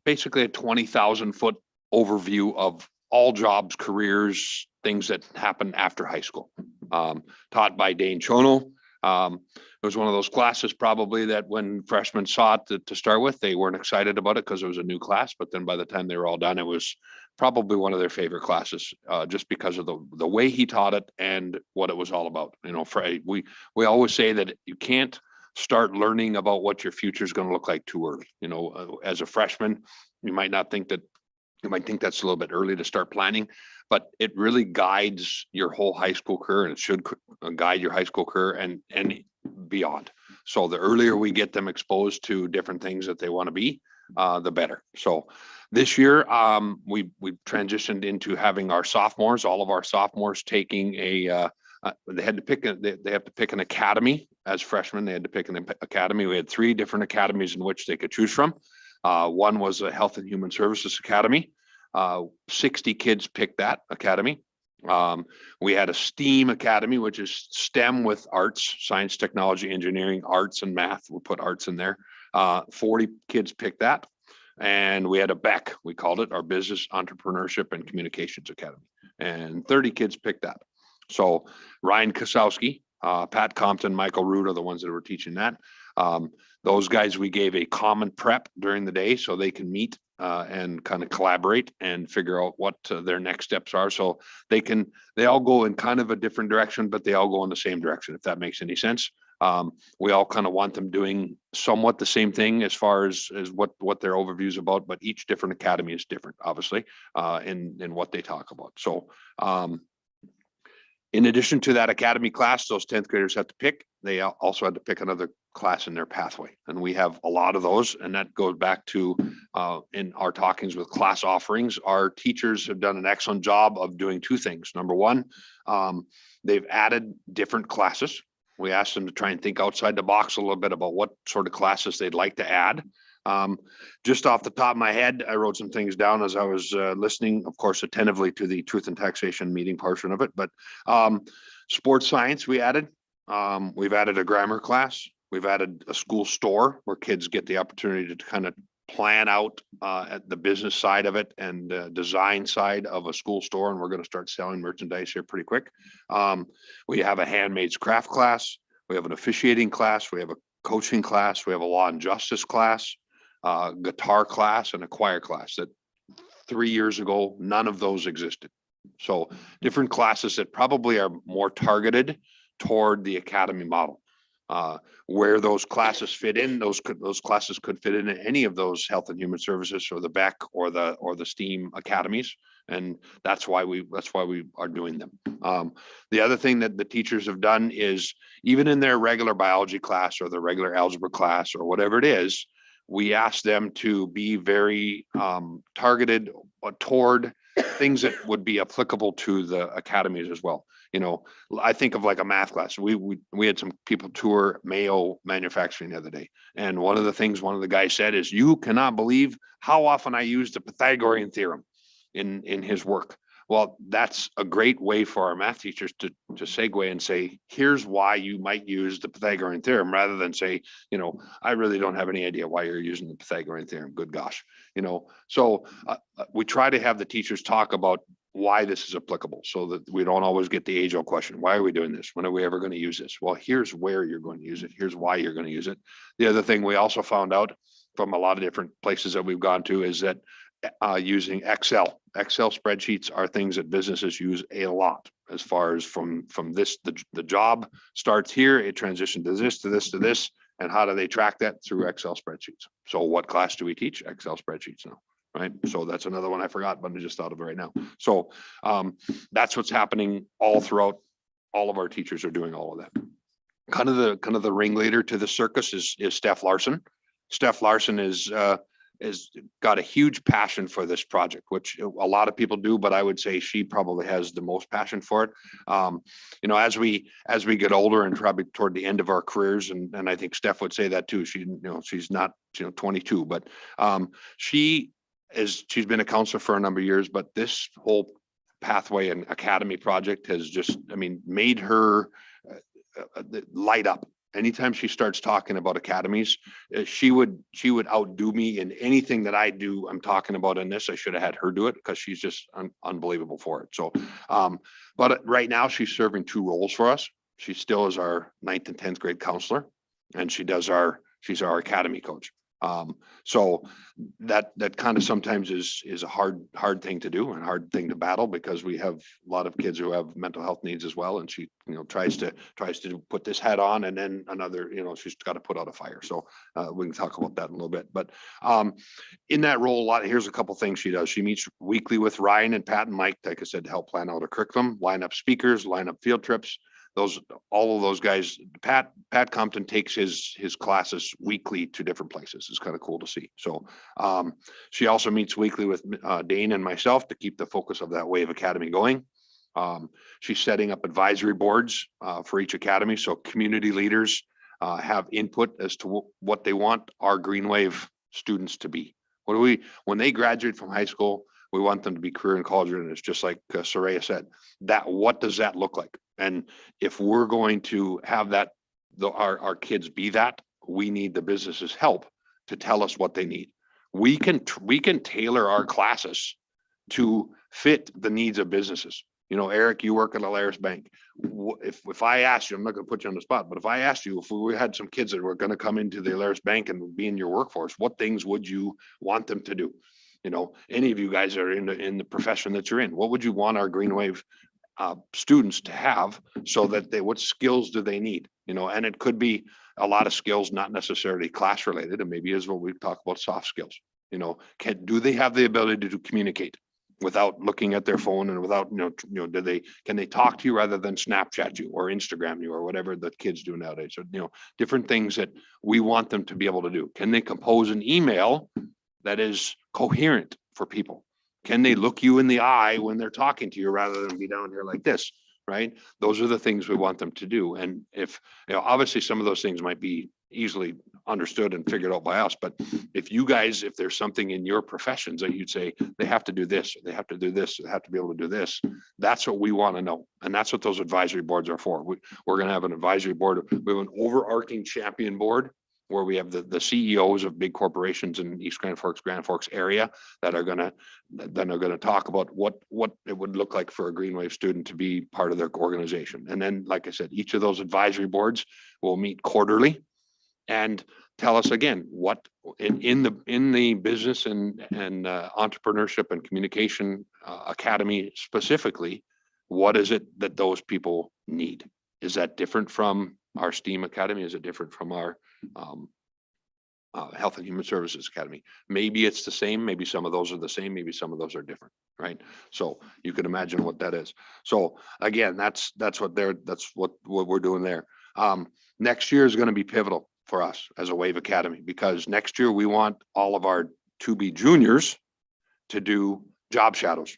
basically a 20,000 foot overview of all jobs, careers, things that happen after high school. Taught by Dane Chono. It was one of those classes probably that when freshmen saw it to start with, they weren't excited about it because it was a new class. But then by the time they were all done, it was probably one of their favorite classes, just because of the way he taught it and what it was all about. You know, we always say that you can't start learning about what your future is going to look like too early. You know, as a freshman, you might think that's a little bit early to start planning, but it really guides your whole high school career, and it should guide your high school career and beyond. So the earlier we get them exposed to different things that they want to be, the better. So this year, we transitioned into having our sophomores, all of our sophomores taking they have to pick an academy as freshmen. They had to pick an academy. We had 3 different academies in which they could choose from. One was a Health and Human Services Academy. 60 kids picked that academy. We had a STEAM Academy, which is STEM with arts, science, technology, engineering, arts, and math. We'll put arts in there. 40 kids picked that. And we had a BEC, we called it our Business, Entrepreneurship, and Communications Academy. And 30 kids picked that. So Ryan Kosowski, Pat Compton, Michael Root are the ones that were teaching that. Those guys, we gave a common prep during the day so they can meet and kind of collaborate and figure out what their next steps are. So they all go in kind of a different direction, but they all go in the same direction, if that makes any sense. We all kind of want them doing somewhat the same thing as far as what their overview is about, but each different academy is different, obviously, in what they talk about. So in addition to that academy class, those 10th graders had to pick. They also had to pick another class in their pathway. And we have a lot of those. And that goes back to in our talkings with class offerings, our teachers have done an excellent job of doing 2 things. Number one, they've added different classes. We asked them to try and think outside the box a little bit about what sort of classes they'd like to add. Just off the top of my head, I wrote some things down as I was listening, of course, attentively to the Truth and Taxation meeting portion of it. But sports science we added. We've added a grammar class. We've added a school store where kids get the opportunity to kind of plan out at the business side of it and design side of a school store. And we're going to start selling merchandise here pretty quick. We have a handmaids craft class. We have an officiating class. We have a coaching class. We have a law and justice class, guitar class, and a choir class that 3 years ago, none of those existed. So different classes that probably are more targeted toward the academy model. Where those classes fit in, those classes could fit in any of those health and human services or the BEC or the STEAM academies. And that's why we are doing them. The other thing that the teachers have done is even in their regular biology class or the regular algebra class or whatever it is, we ask them to be very targeted toward things that would be applicable to the academies as well. You know, I think of like a math class. We had some people tour Mayo Manufacturing the other day. And one of the things one of the guys said is, you cannot believe how often I use the Pythagorean theorem in his work. Well, that's a great way for our math teachers to segue and say, here's why you might use the Pythagorean theorem, rather than say, you know, I really don't have any idea why you're using the Pythagorean theorem. Good gosh, you know. So we try to have the teachers talk about why this is applicable, so that we don't always get the age-old question, why are we doing this? When are we ever going to use this? Well, here's where you're going to use it. Here's why you're going to use it. The other thing we also found out from a lot of different places that we've gone to is that using Excel spreadsheets are things that businesses use a lot, as far as from this, the job starts here, it transitions to this, to this, to this. And how do they track that? Through Excel spreadsheets. So what class do we teach? Excel spreadsheets now, right? So that's another one I forgot, but I just thought of it right now. So that's what's happening all throughout. All of our teachers are doing all of that. Kind of the ringleader to the circus is Steph Larson. Steph Larson is got a huge passion for this project, which a lot of people do, but I would say she probably has the most passion for it. You know, as we get older and probably toward the end of our careers, and I think Steph would say that too. She, you know, she's not, you know, 22, but she's been a counselor for a number of years, but this whole pathway and academy project has just, I mean, made her light up. Anytime she starts talking about academies, she would outdo me in anything that I do. I'm talking about in this. I should have had her do it because she's just unbelievable for it. So, but right now she's serving 2 roles for us. She still is our 9th and 10th grade counselor, and she's our academy coach. So that kind of sometimes is a hard thing to do and hard thing to battle, because we have a lot of kids who have mental health needs as well. And she, you know, tries to put this hat on, and then another, you know, she's got to put out a fire. So we can talk about that in a little bit, but in that role, here's a couple things she does. She meets weekly with Ryan and Pat and Mike, like I said, to help plan out a curriculum, line up speakers, line up field trips. All of those guys. Pat Compton takes his classes weekly to different places. It's kind of cool to see. So she also meets weekly with Dane and myself to keep the focus of that Wave Academy going. She's setting up advisory boards for each academy, so community leaders have input as to what they want our Green Wave students to be. When they graduate from high school, we want them to be career and college readiness, just like Soraya said. What does that look like? And if we're going to have that, our kids be that, we need the business's help to tell us what they need. We can tailor our classes to fit the needs of businesses. You know, Eric, you work at Alerus Bank. If I asked you, I'm not going to put you on the spot, but if I asked you, if we had some kids that were going to come into the Alerus Bank and be in your workforce, what things would you want them to do? You know, any of you guys are in the profession that you're in, what would you want our Green Wave students to have, so that what skills do they need? You know, and it could be a lot of skills, not necessarily class related, and maybe is what we talk about, soft skills. You know, do they have the ability to communicate without looking at their phone, and without, you know, can they talk to you rather than Snapchat you or Instagram you or whatever the kids do nowadays? So, you know, different things that we want them to be able to do. Can they compose an email that is coherent for people? Can they look you in the eye when they're talking to you rather than be down here like this, right? Those are the things we want them to do. And if, you know, obviously some of those things might be easily understood and figured out by us, but if there's something in your professions that you'd say they have to do this, they have to do this, they have to be able to do this, that's what we want to know. And that's what those advisory boards are for. We're going to have an advisory board. We have an overarching champion board where we have the CEOs of big corporations in East Grand Forks area that are going to talk about what it would look like for a Green Wave student to be part of their organization. And then, like I said, each of those advisory boards will meet quarterly and tell us again what in the business and entrepreneurship and communication academy specifically, what is it that those people need? Is that different from our STEAM Academy? Is it different from our Health and Human Services Academy? Maybe it's the same. Maybe some of those are the same. Maybe some of those are different, right? So you can imagine what that is. So again, that's what we're doing there. Next year is going to be pivotal for us as a Wave Academy, because next year we want all of our to-be juniors to do job shadows.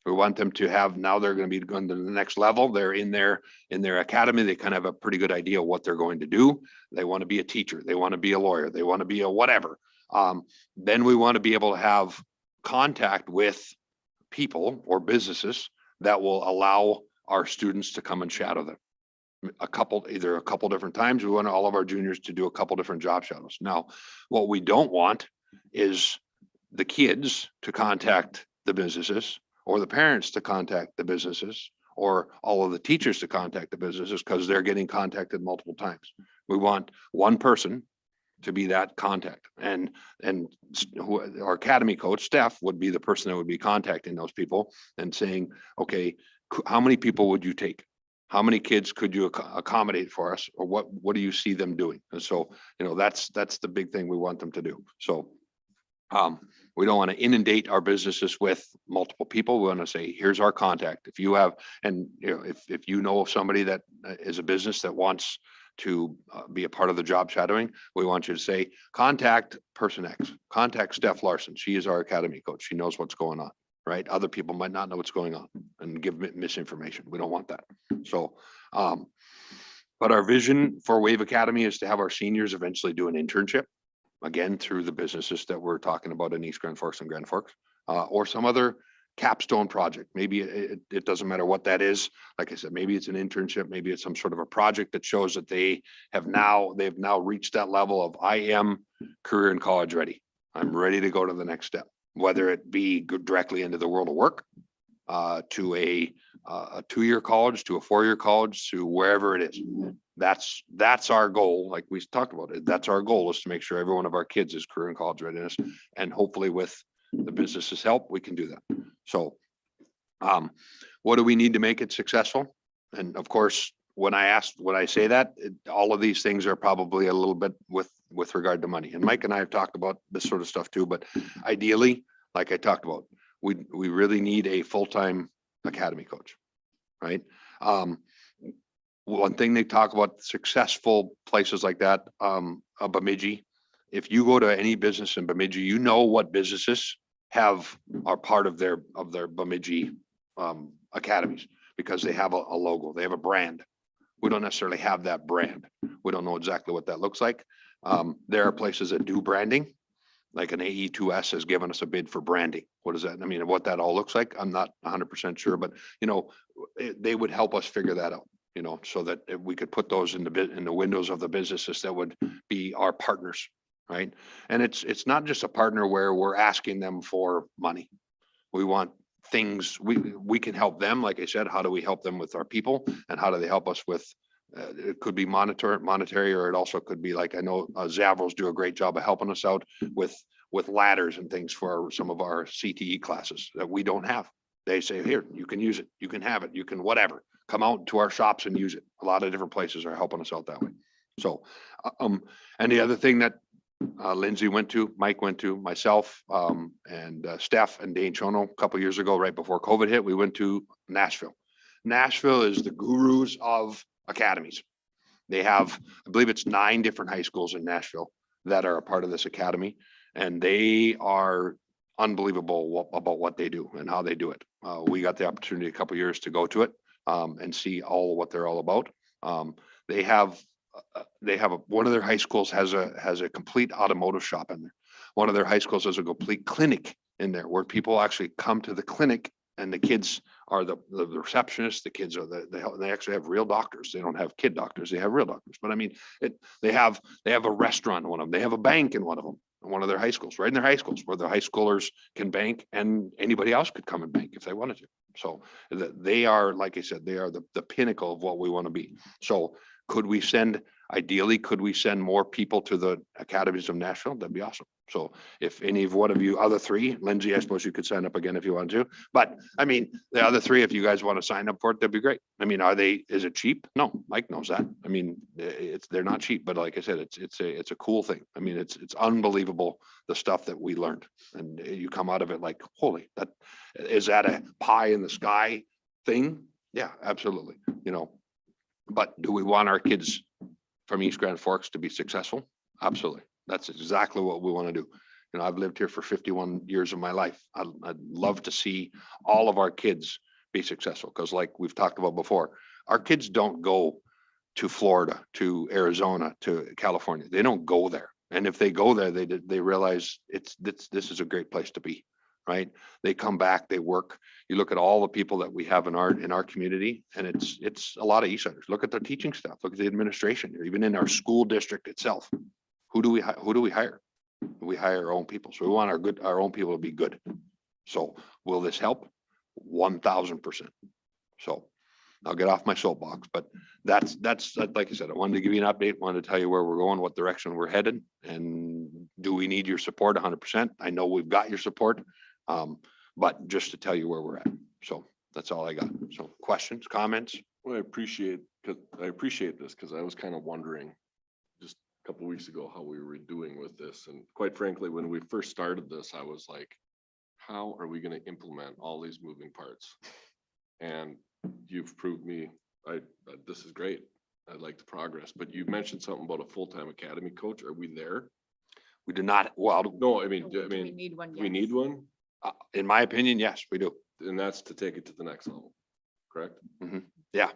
We want them to have, now they're going to be going to the next level. They're in their academy. They kind of have a pretty good idea of what they're going to do. They want to be a teacher. They want to be a lawyer. They want to be a whatever. Then we want to be able to have contact with people or businesses that will allow our students to come and shadow them. Either a couple different times. We want all of our juniors to do a couple different job shadows. Now, what we don't want is the kids to contact the businesses or the parents to contact the businesses, or all of the teachers to contact the businesses because they're getting contacted multiple times. We want one person to be that contact, and our academy coach, Steph, would be the person that would be contacting those people and saying, okay, how many people would you take? How many kids could you accommodate for us? Or what do you see them doing? And so, that's the big thing we want them to do. So we don't want to inundate our businesses with multiple people. We want to say, here's our contact. If you have, and if you know of somebody that is a business that wants to be a part of the job shadowing, we want you to say, contact person X, contact Steph Larson. She is our academy coach. She knows what's going on, right? Other people might not know what's going on and give misinformation. We don't want that. So, but our vision for Wave Academy is to have our seniors eventually do an internship, again, through the businesses that we're talking about in East Grand Forks and Grand Forks, or some other capstone project. Maybe it doesn't matter what that is. Like I said, maybe it's an internship, maybe it's some sort of a project that shows that they've now reached that level of, I am career and college ready. I'm ready to go to the next step, whether it be directly into the world of work, to a 2-year college, to a 4-year college, to wherever it is. That's our goal. Like we talked about it, that's our goal, is to make sure every one of our kids is career and college readiness, and hopefully with the business's help, we can do that. So what do we need to make it successful? And of course, when I say that, all of these things are probably a little bit with regard to money. And Mike and I have talked about this sort of stuff too, but ideally, like I talked about, we really need a full-time academy coach, right? One thing they talk about, successful places like that, Bemidji, if you go to any business in Bemidji, you know what businesses are part of their Bemidji academies, because they have a logo, they have a brand. We don't necessarily have that brand. We don't know exactly what that looks like. There are places that do branding, like an AE2S has given us a bid for branding. What does that, I mean, what that all looks like, I'm not 100% sure, but they would help us figure that out, so that we could put those in the windows of the businesses that would be our partners, right? And it's not just a partner where we're asking them for money. We want things, we can help them. Like I said, how do we help them with our people, and how do they help us with, it could be monetary, or it also could be like, I know Zavros do a great job of helping us out with ladders and things for some of our CTE classes that we don't have. They say, here, you can use it, you can have it, you can whatever, come out to our shops and use it. A lot of different places are helping us out that way. So, and the other thing that Lindsay went to, Mike went to, myself, and Steph and Dane Chono a couple years ago, right before COVID hit, we went to Nashville. Nashville is the gurus of academies. They have, I believe it's 9 different high schools in Nashville that are a part of this academy, and they are unbelievable about what they do and how they do it. We got the opportunity a couple years to go to it and see what they're all about. They have one of their high schools has a complete automotive shop in there. One of their high schools has a complete clinic in there where people actually come to the clinic, and the kids are the receptionists. The kids are they actually have real doctors. They don't have kid doctors. They have real doctors. But I mean, they have a restaurant in one of them. They have a bank in one of them, in one of their high schools, right in their high schools, where the high schoolers can bank, and anybody else could come and bank if they wanted to. So they are, like I said, they are the pinnacle of what we want to be. So ideally, could we send more people to the academies of Nashville? That'd be awesome. So if any of one of you other 3, Lindsay, I suppose you could sign up again if you want to, but I mean, the other 3, if you guys want to sign up for it, that'd be great. I mean, is it cheap? No, Mike knows that. I mean, they're not cheap, but like I said, it's a cool thing. I mean, it's unbelievable, the stuff that we learned, and you come out of it like, holy, is that a pie in the sky thing? Yeah, absolutely. But do we want our kids from East Grand Forks to be successful? Absolutely. That's exactly what we want to do. I've lived here for 51 years of my life. I'd love to see all of our kids be successful, because like we've talked about before, our kids don't go to Florida, to Arizona, to California. They don't go there. And if they go there, they realize this is a great place to be, right? They come back, they work. You look at all the people that we have in our community, and it's a lot of Eastsiders. Look at the teaching staff, look at the administration, or even in our school district itself. Who do we hire? We hire our own people. So we want our own people to be good. So will this help? 1000%. So I'll get off my soapbox, but that's, like I said, I wanted to give you an update, wanted to tell you where we're going, what direction we're headed, and do we need your support 100%? I know we've got your support, but just to tell you where we're at. So that's all I got. So questions, comments? Well, I appreciate this because I was kind of wondering just a couple of weeks ago how we were doing with this. And quite frankly, when we first started this, I was like, how are we going to implement all these moving parts? And you've proved me, this is great. I like the progress, but you mentioned something about a full-time academy coach. Are we there? We do not, well, No, I mean, We need one. we need one, in my opinion, yes, we do. and that's to take it to the next level, correct? Yeah.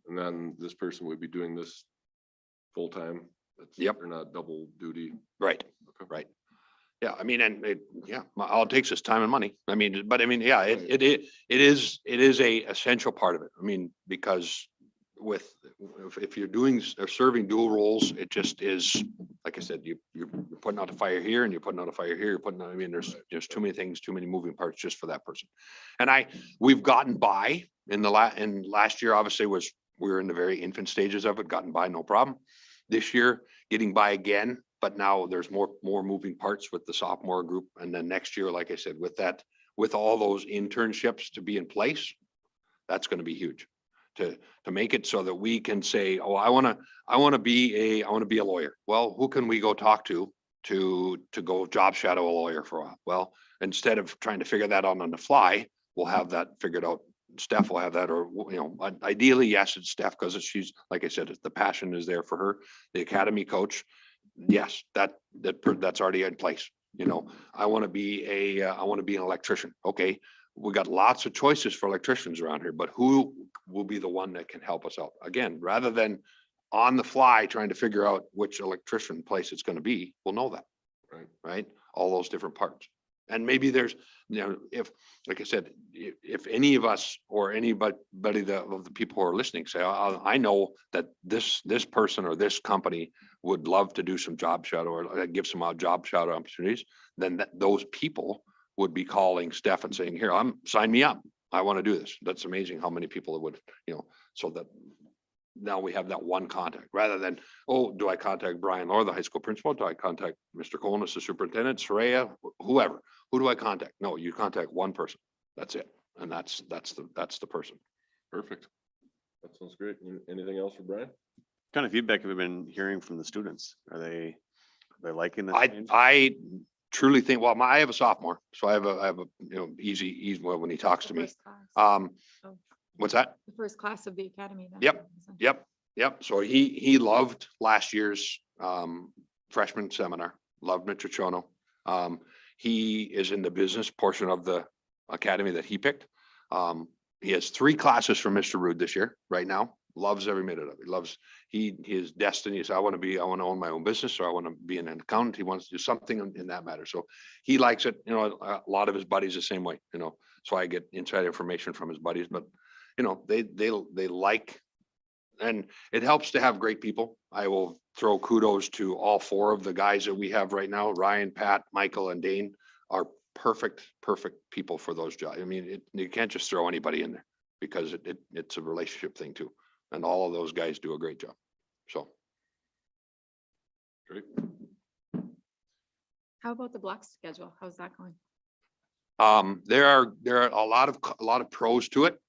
And then this person would be doing this full-time. Yep. They're not double duty. Right, Okay. right. Yeah, I mean, and all it takes is time and money. I mean, but I mean, yeah, it is a essential part of it. I mean, because if you're doing or serving dual roles, it just is, like I said, you're putting out a fire here and you're putting out a fire here, I mean, there's too many things, too many moving parts just for that person. And we've gotten by in last year, obviously we were in the very infant stages of it, gotten by, no problem. This year, getting by again, but now there's more moving parts with the sophomore group. And then next year, like I said, with all those internships to be in place, that's going to be huge to make it so that we can say, oh, I want to be a lawyer. Well, who can we go talk to go job shadow a lawyer for a while? Well, instead of trying to figure that out on the fly, we'll have that figured out. Steph will have that, or, ideally, yes, it's Steph, because she's, like I said, the passion is there for her. The academy coach, yes, that's already in place. I want to be an electrician. Okay, we got lots of choices for electricians around here, but who will be the one that can help us out? Again, rather than on the fly trying to figure out which electrician place it's going to be, we'll know that, right? All those different parts. And maybe there's, if, like I said, if any of us or anybody of the people who are listening say, I know that this person or this company would love to do some job shadow or give some job shadow opportunities, then those people would be calling Steph and saying, here, sign me up. I want to do this. That's amazing how many people it would, so that now we have that one contact rather than, oh, do I contact Brian or the high school principal? Do I contact Mr. Colness, the superintendent, Soraya, whoever? Who do I contact? No, you contact one person. That's it. And that's the person. Perfect. That sounds great. Anything else for Brian? What kind of feedback have we been hearing from the students? Are they liking this? I truly think, well, I have a sophomore, so I have a easy when he talks to me. What's that? The first class of the academy. Yep. So he loved last year's freshman seminar, loved Mr. Chono. He is in the business portion of the academy that he picked. He has 3 classes from Mr. Rude this year, right now. Loves every minute of it. Loves his destiny is I want to own my own business, or I want to be an accountant. He wants to do something in that matter. So he likes it. A lot of his buddies the same way, so I get inside information from his buddies, but they like, and it helps to have great people. I will throw kudos to all 4 of the guys that we have right now. Ryan, Pat, Michael, and Dane are perfect people for those jobs. I mean, you can't just throw anybody in there because it's a relationship thing too. And all of those guys do a great job. So. Great. How about the block schedule? How's that going? There are a lot of pros to it.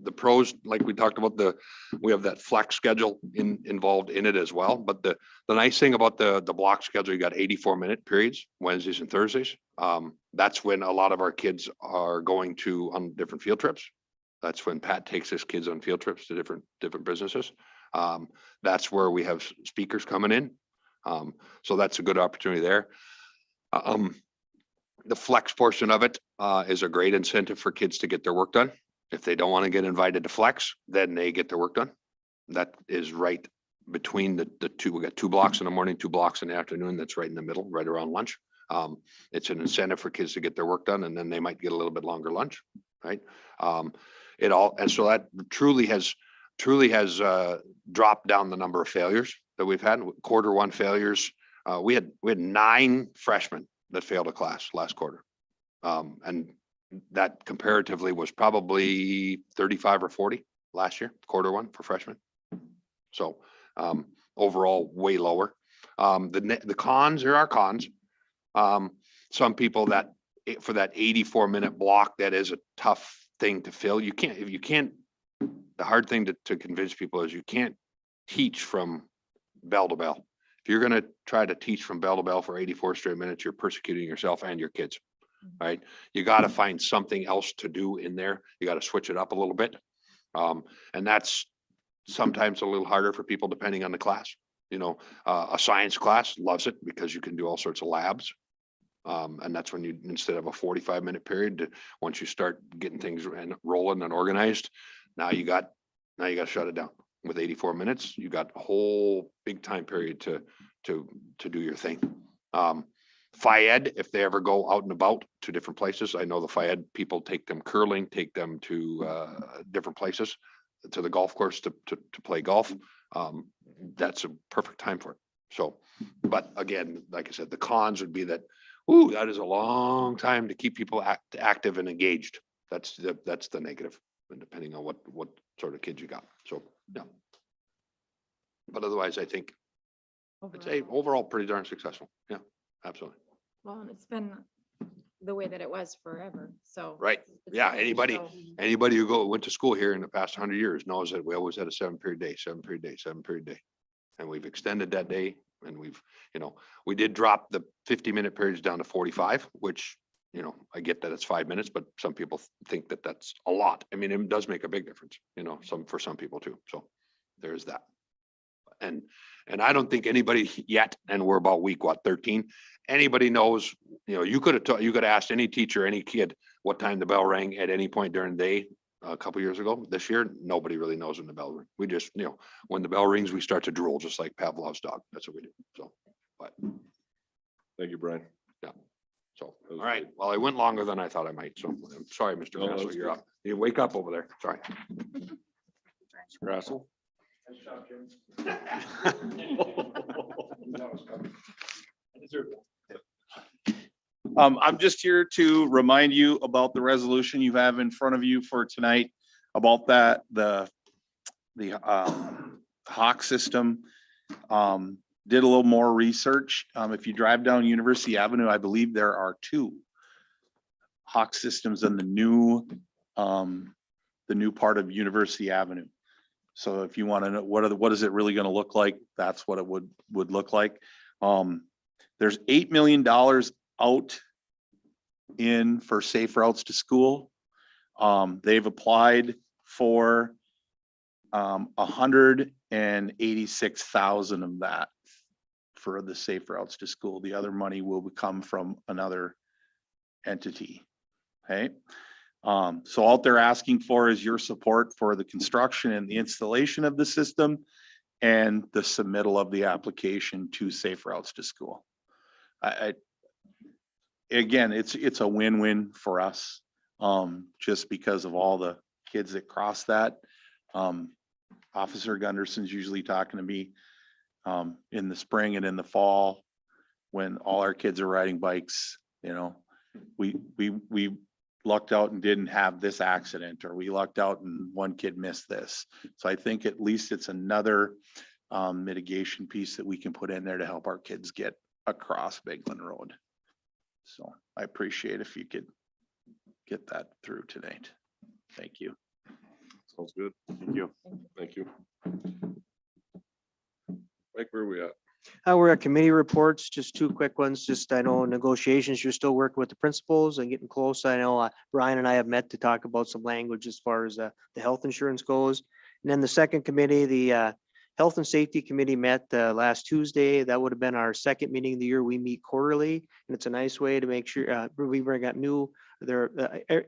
The pros, like we talked about, we have that flex schedule involved in it as well. But the nice thing about the block schedule, you got 84-minute periods, Wednesdays and Thursdays. That's when a lot of our kids are going on different field trips. That's when Pat takes his kids on field trips to different businesses. That's where we have speakers coming in. So that's a good opportunity there. The flex portion of it is a great incentive for kids to get their work done. If they don't want to get invited to flex, then they get their work done. That is right between the 2. We got 2 blocks in the morning, 2 blocks in the afternoon. That's right in the middle, right around lunch. It's an incentive for kids to get their work done, and then they might get a little bit longer lunch, right? And so that truly has dropped down the number of failures that we've had. Quarter 1 failures. We had 9 freshmen that failed a class last quarter. And that comparatively was probably 35 or 40 last year, quarter one for freshmen. So overall, way lower. The cons, there are cons. Some people that for that 84-minute block, that is a tough thing to fill. You can't, if you can't, the hard thing to convince people is you can't teach from bell to bell. If you're going to try to teach from bell to bell for 84 straight minutes, you're persecuting yourself and your kids, right? You got to find something else to do in there. You got to switch it up a little bit. And that's sometimes a little harder for people depending on the class. You know, a science class loves it because you can do all sorts of labs. And that's when you, instead of a 45-minute period, once you start getting things rolling and organized, now you got to shut it down. With 84 minutes, you got a whole big time period to do your thing. Phy-Ed, if they ever go out and about to different places, I know the Phy-Ed people take them curling, take them to different places, to the golf course to play golf. That's a perfect time for it. So, but again, like I said, the cons would be that, ooh, that is a long time to keep people active and engaged. That's the negative, and depending on what sort of kids you got. So, yeah. But otherwise, I think it's overall pretty darn successful. Yeah, absolutely. Well, and it's been the way that it was forever, so. Right. Yeah, changed, anybody who went to school here in the past 100 years knows that we always had a 7-period day, 7-period day, 7-period day. And we've extended that day, and we've, you know, we did drop the 50-minute periods down to 45, which, you know, I get that it's 5 minutes, but some people think that that's a lot. I mean, it does make a big difference, you know, for some people too. So there's that. And I don't think anybody yet, and we're about week, 13, anybody knows, you know, you could have asked any teacher, any kid, what time the bell rang at any point during the day a couple years ago. This year, nobody really knows when the bell rings. We just, you know, when the bell rings, we start to drool, just like Pavlov's dog. That's what we do. So, but. Thank you, Brian. Yeah. So, all right. Well, I went longer than I thought I might. So I'm sorry, Mr. No, Grassel, that's you're good. up. You wake up over there. Sorry. Grassel. I'm just here to remind you about the resolution you have in front of you for tonight about that, the Hawk system. Did a little more research. If you drive down University Avenue, I believe there are 2 Hawk systems in the new part of University Avenue. So if you want to know what is it really going to look like, that's what it would look like. There's $8 million out in for safe routes to school. They've applied for 186,000 of that for the safe routes to school. The other money will come from another entity. Okay. So all they're asking for is your support for the construction and the installation of the system and the submittal of the application to Safe Routes to School. Again, it's a win-win for us, just because of all the kids that cross that. Officer Gunderson's usually talking to me in the spring and in the fall when all our kids are riding bikes. You know, we lucked out and didn't have this accident, or we lucked out and one kid missed this. So I think at least it's another mitigation piece that we can put in there to help our kids get across Bigland Road. So I appreciate if you could get that through tonight. Thank you. Sounds good. Thank you. Thank you. Mike, where are we at? We're at committee reports, just 2 quick ones. Just, I know negotiations, you're still working with the principals and getting close. I know Brian and I have met to talk about some language as far as the health insurance goes. And then the second committee, the Health and Safety Committee met last Tuesday. That would have been our second meeting of the year. We meet quarterly, and it's a nice way to make sure we bring up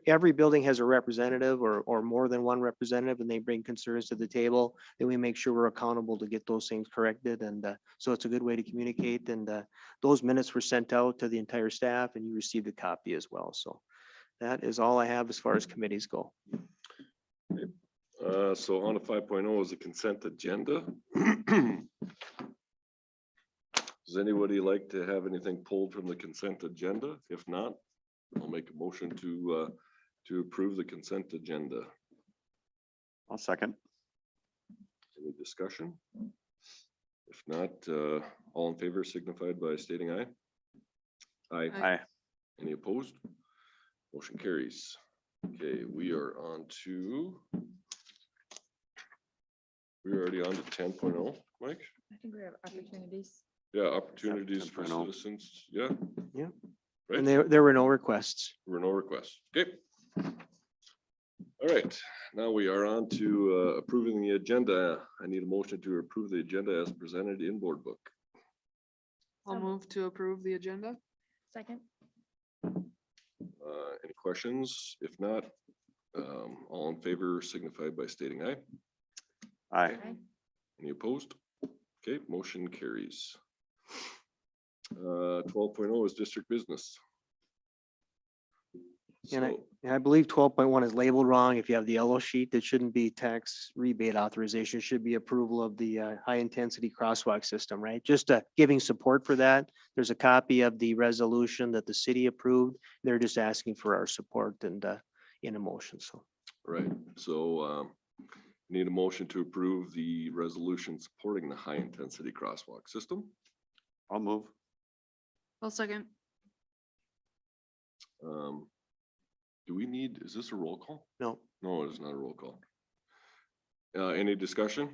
every building has a representative or more than one representative, and they bring concerns to the table. Then we make sure we're accountable to get those things corrected. And so it's a good way to communicate. And those minutes were sent out to the entire staff, and you received a copy as well. So that is all I have as far as committees go. So on to 5.0 is the consent agenda. Does anybody like to have anything pulled from the consent agenda? If not, I'll make a motion to to approve the consent agenda. I'll second. Any discussion? If not, all in favor signified by stating aye. Aye. Aye. Any opposed? Motion carries. Okay, we are on to. We're already on to 10.0, Mike? I think we have opportunities. Yeah, opportunities for 10.0. citizens. Yeah. Yeah. Right? And there were no requests. There were no requests. Okay. All right, now we are on to approving the agenda. I need a motion to approve the agenda as presented in board book. I'll move to approve the agenda. Second. Any questions? If not, all in favor signify by stating aye. Aye. Any opposed? Okay, motion carries. 12.0 is district business. And So, I believe 12.1 is labeled wrong. If you have the yellow sheet, that shouldn't be tax rebate authorization, it should be approval of the high intensity crosswalk system, right? Just giving support for that. There's a copy of the resolution that the city approved. They're just asking for our support and in a motion, so. right, so need a motion to approve the resolution supporting the high intensity crosswalk system. I'll move. I'll second. Do we need, is this a roll call? No. No, it is not a roll call. Any discussion?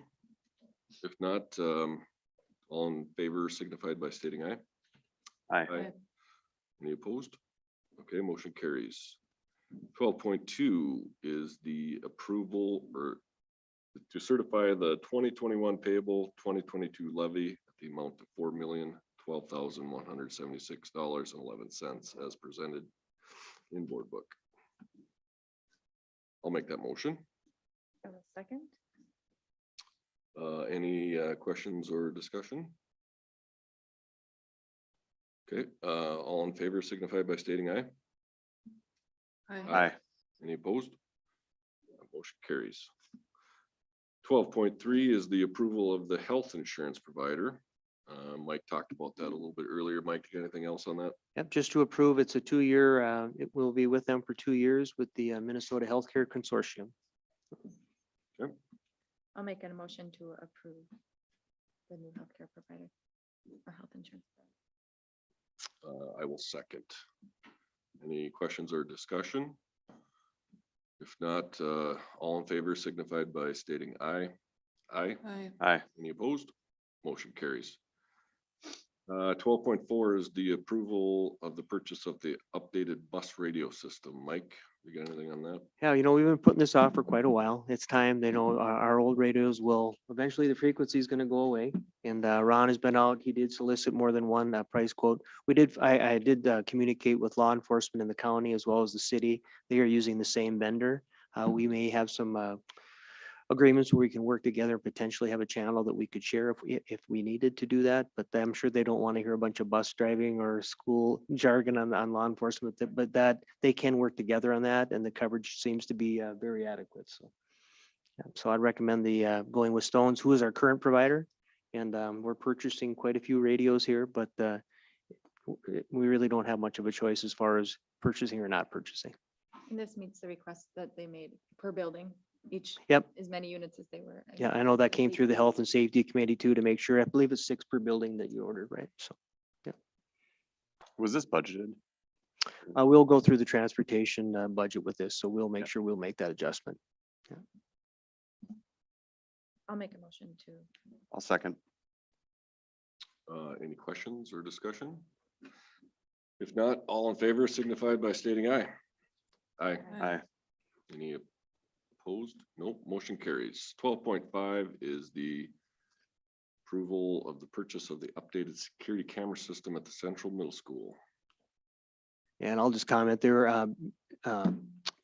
If not, all in favor signified by stating aye. Aye. Aye. Any opposed? Okay, motion carries. 12.2 is the approval or to certify the 2021 payable 2022 levy at the amount of $4,012,176.11 as presented in board book. I'll make that motion. Second. Any questions or discussion? Okay, all in favor signify by stating aye. Aye. Any opposed? Motion carries. 12.3 is the approval of the health insurance provider. Mike talked about that a little bit earlier. Mike, you got anything else on that? Yep, just to approve, it's a 2-year, it will be with them for 2 years with the Minnesota Healthcare Consortium. I'll make a motion to approve the new healthcare provider or health insurance. I will second. Any questions or discussion? If not, all in favor signified by stating aye. Aye. Aye. Aye. Any opposed? Motion carries. 12.4 is the approval of the purchase of the updated bus radio system. Mike, you got anything on that? Yeah, we've been putting this off for quite a while. It's time, they know our old radios will, eventually the frequency is gonna go away. And Ron has been out, he did solicit more than one price quote. I did communicate with law enforcement in the county as well as the city. They are using the same vendor. We may have some agreements where we can work together and potentially have a channel that we could share if we needed to do that. But I'm sure they don't want to hear a bunch of bus driving or school jargon on law enforcement, but that they can work together on that, and the coverage seems to be very adequate. So, yeah, so I'd recommend the going with Stones, who is our current provider, and we're purchasing quite a few radios here, but we really don't have much of a choice as far as purchasing or not purchasing. And this meets the request that they made per building, each. Yep. As many units as they were. Yeah, I know that came through the Health and Safety Committee too, to make sure. I believe it's 6 per building that you ordered, right? So Was this budgeted? we'll go through the transportation budget with this, so we'll make sure we'll make that adjustment. I'll make a motion to. I'll second. Any questions or discussion? If not, all in favor signified by stating aye. Aye. Aye. Any opposed? Nope, motion carries. 12.5 is the approval of the purchase of the updated security camera system at the Central Middle School. And I'll just comment there,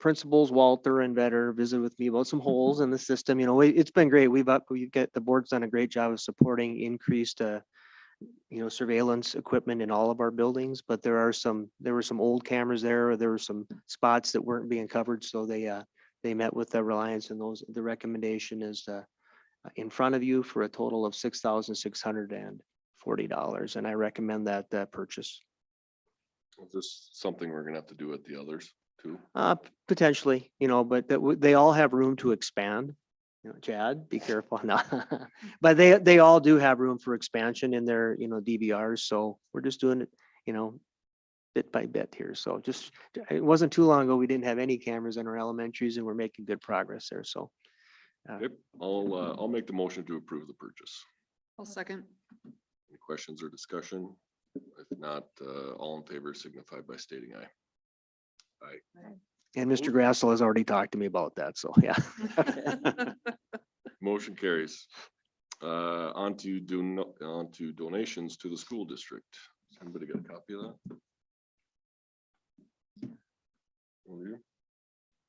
principals Walter and Vetter visited with me about some holes in the system. It's been great. We've got, the board's done a great job of supporting increased surveillance equipment in all of our buildings, but there were some old cameras there. There were some spots that weren't being covered, so they met with the Reliance, and the recommendation is in front of you for a total of $6,640, and I recommend that purchase. Is this something we're gonna have to do with the others? too? Potentially, but they all have room to expand. Chad, be careful now. But they all do have room for expansion in their, DVRs. So we're just doing it, bit by bit here. So it wasn't too long ago, we didn't have any cameras in our elementaries and we're making good progress there. So. Yep, I'll make the motion to approve the purchase. I'll second. Any questions or discussion? If not, all in favor signify by stating aye. And Mr. Grassel has already talked to me about that. So, yeah. Motion carries. On to donations to the school district. Somebody got a copy of that? One of you?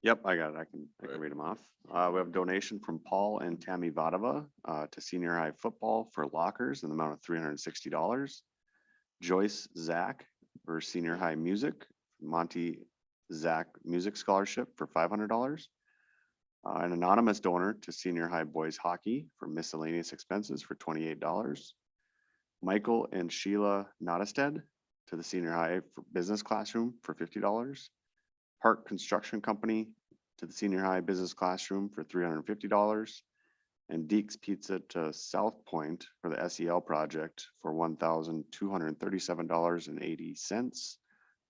Yep, I got it. I can read them off. We have a donation from Paul and Tammy Vadava to senior high football for lockers in the amount of $360. Joyce Zach for senior high music, Monty Zach Music Scholarship for $500. An anonymous donor to senior high boys hockey for miscellaneous expenses for $28. Michael and Sheila Nottestead to the senior high for business classroom for $50. Park Construction Company to the senior high business classroom for $350. And Deeks Pizza to South Point for the SEL project for $1,237.80.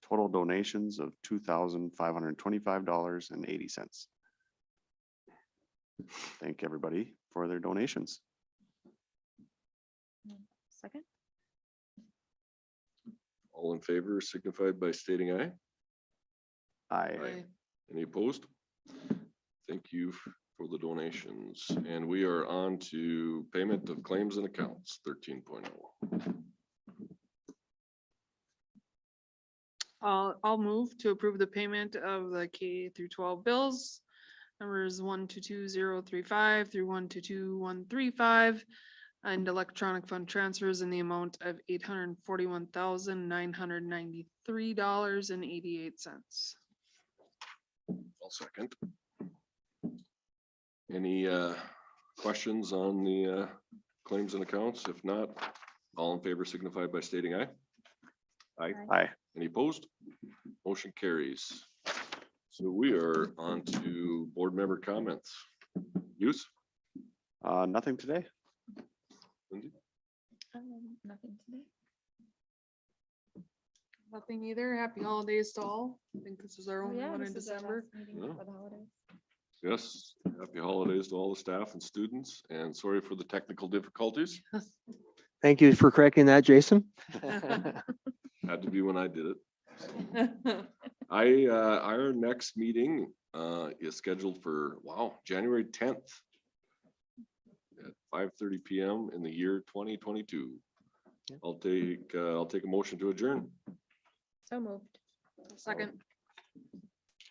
Total donations of $2,525.80. Thank everybody for their donations. Second. All in favor signified by stating aye. Aye. Any opposed? Thank you for the donations. And we are on to payment of claims and accounts 13.0. I'll move to approve the payment of the K through 12 bills. Numbers 122035 through 122135 and electronic fund transfers in the amount of $841,993.88. I'll second. Any questions on the claims and accounts? If not, all in favor signify by stating aye. Aye. Any opposed? Motion carries. So we are on to board member comments. Use? Nothing today. Lindsay? Nothing today. Nothing either. Happy holidays to all. I think this is our Oh, only yeah, one in this is our December. last meeting Yeah. before the holidays. Yes, happy holidays to all the staff and students, and sorry for the technical difficulties. Thank you for correcting that, Jason. Had to be when I did it. Our next meeting is scheduled for, January 10th at 5:30 PM in the year 2022. I'll take a motion to adjourn. So moved. Second.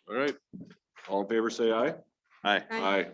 All right, all in favor, say aye. Aye. Aye.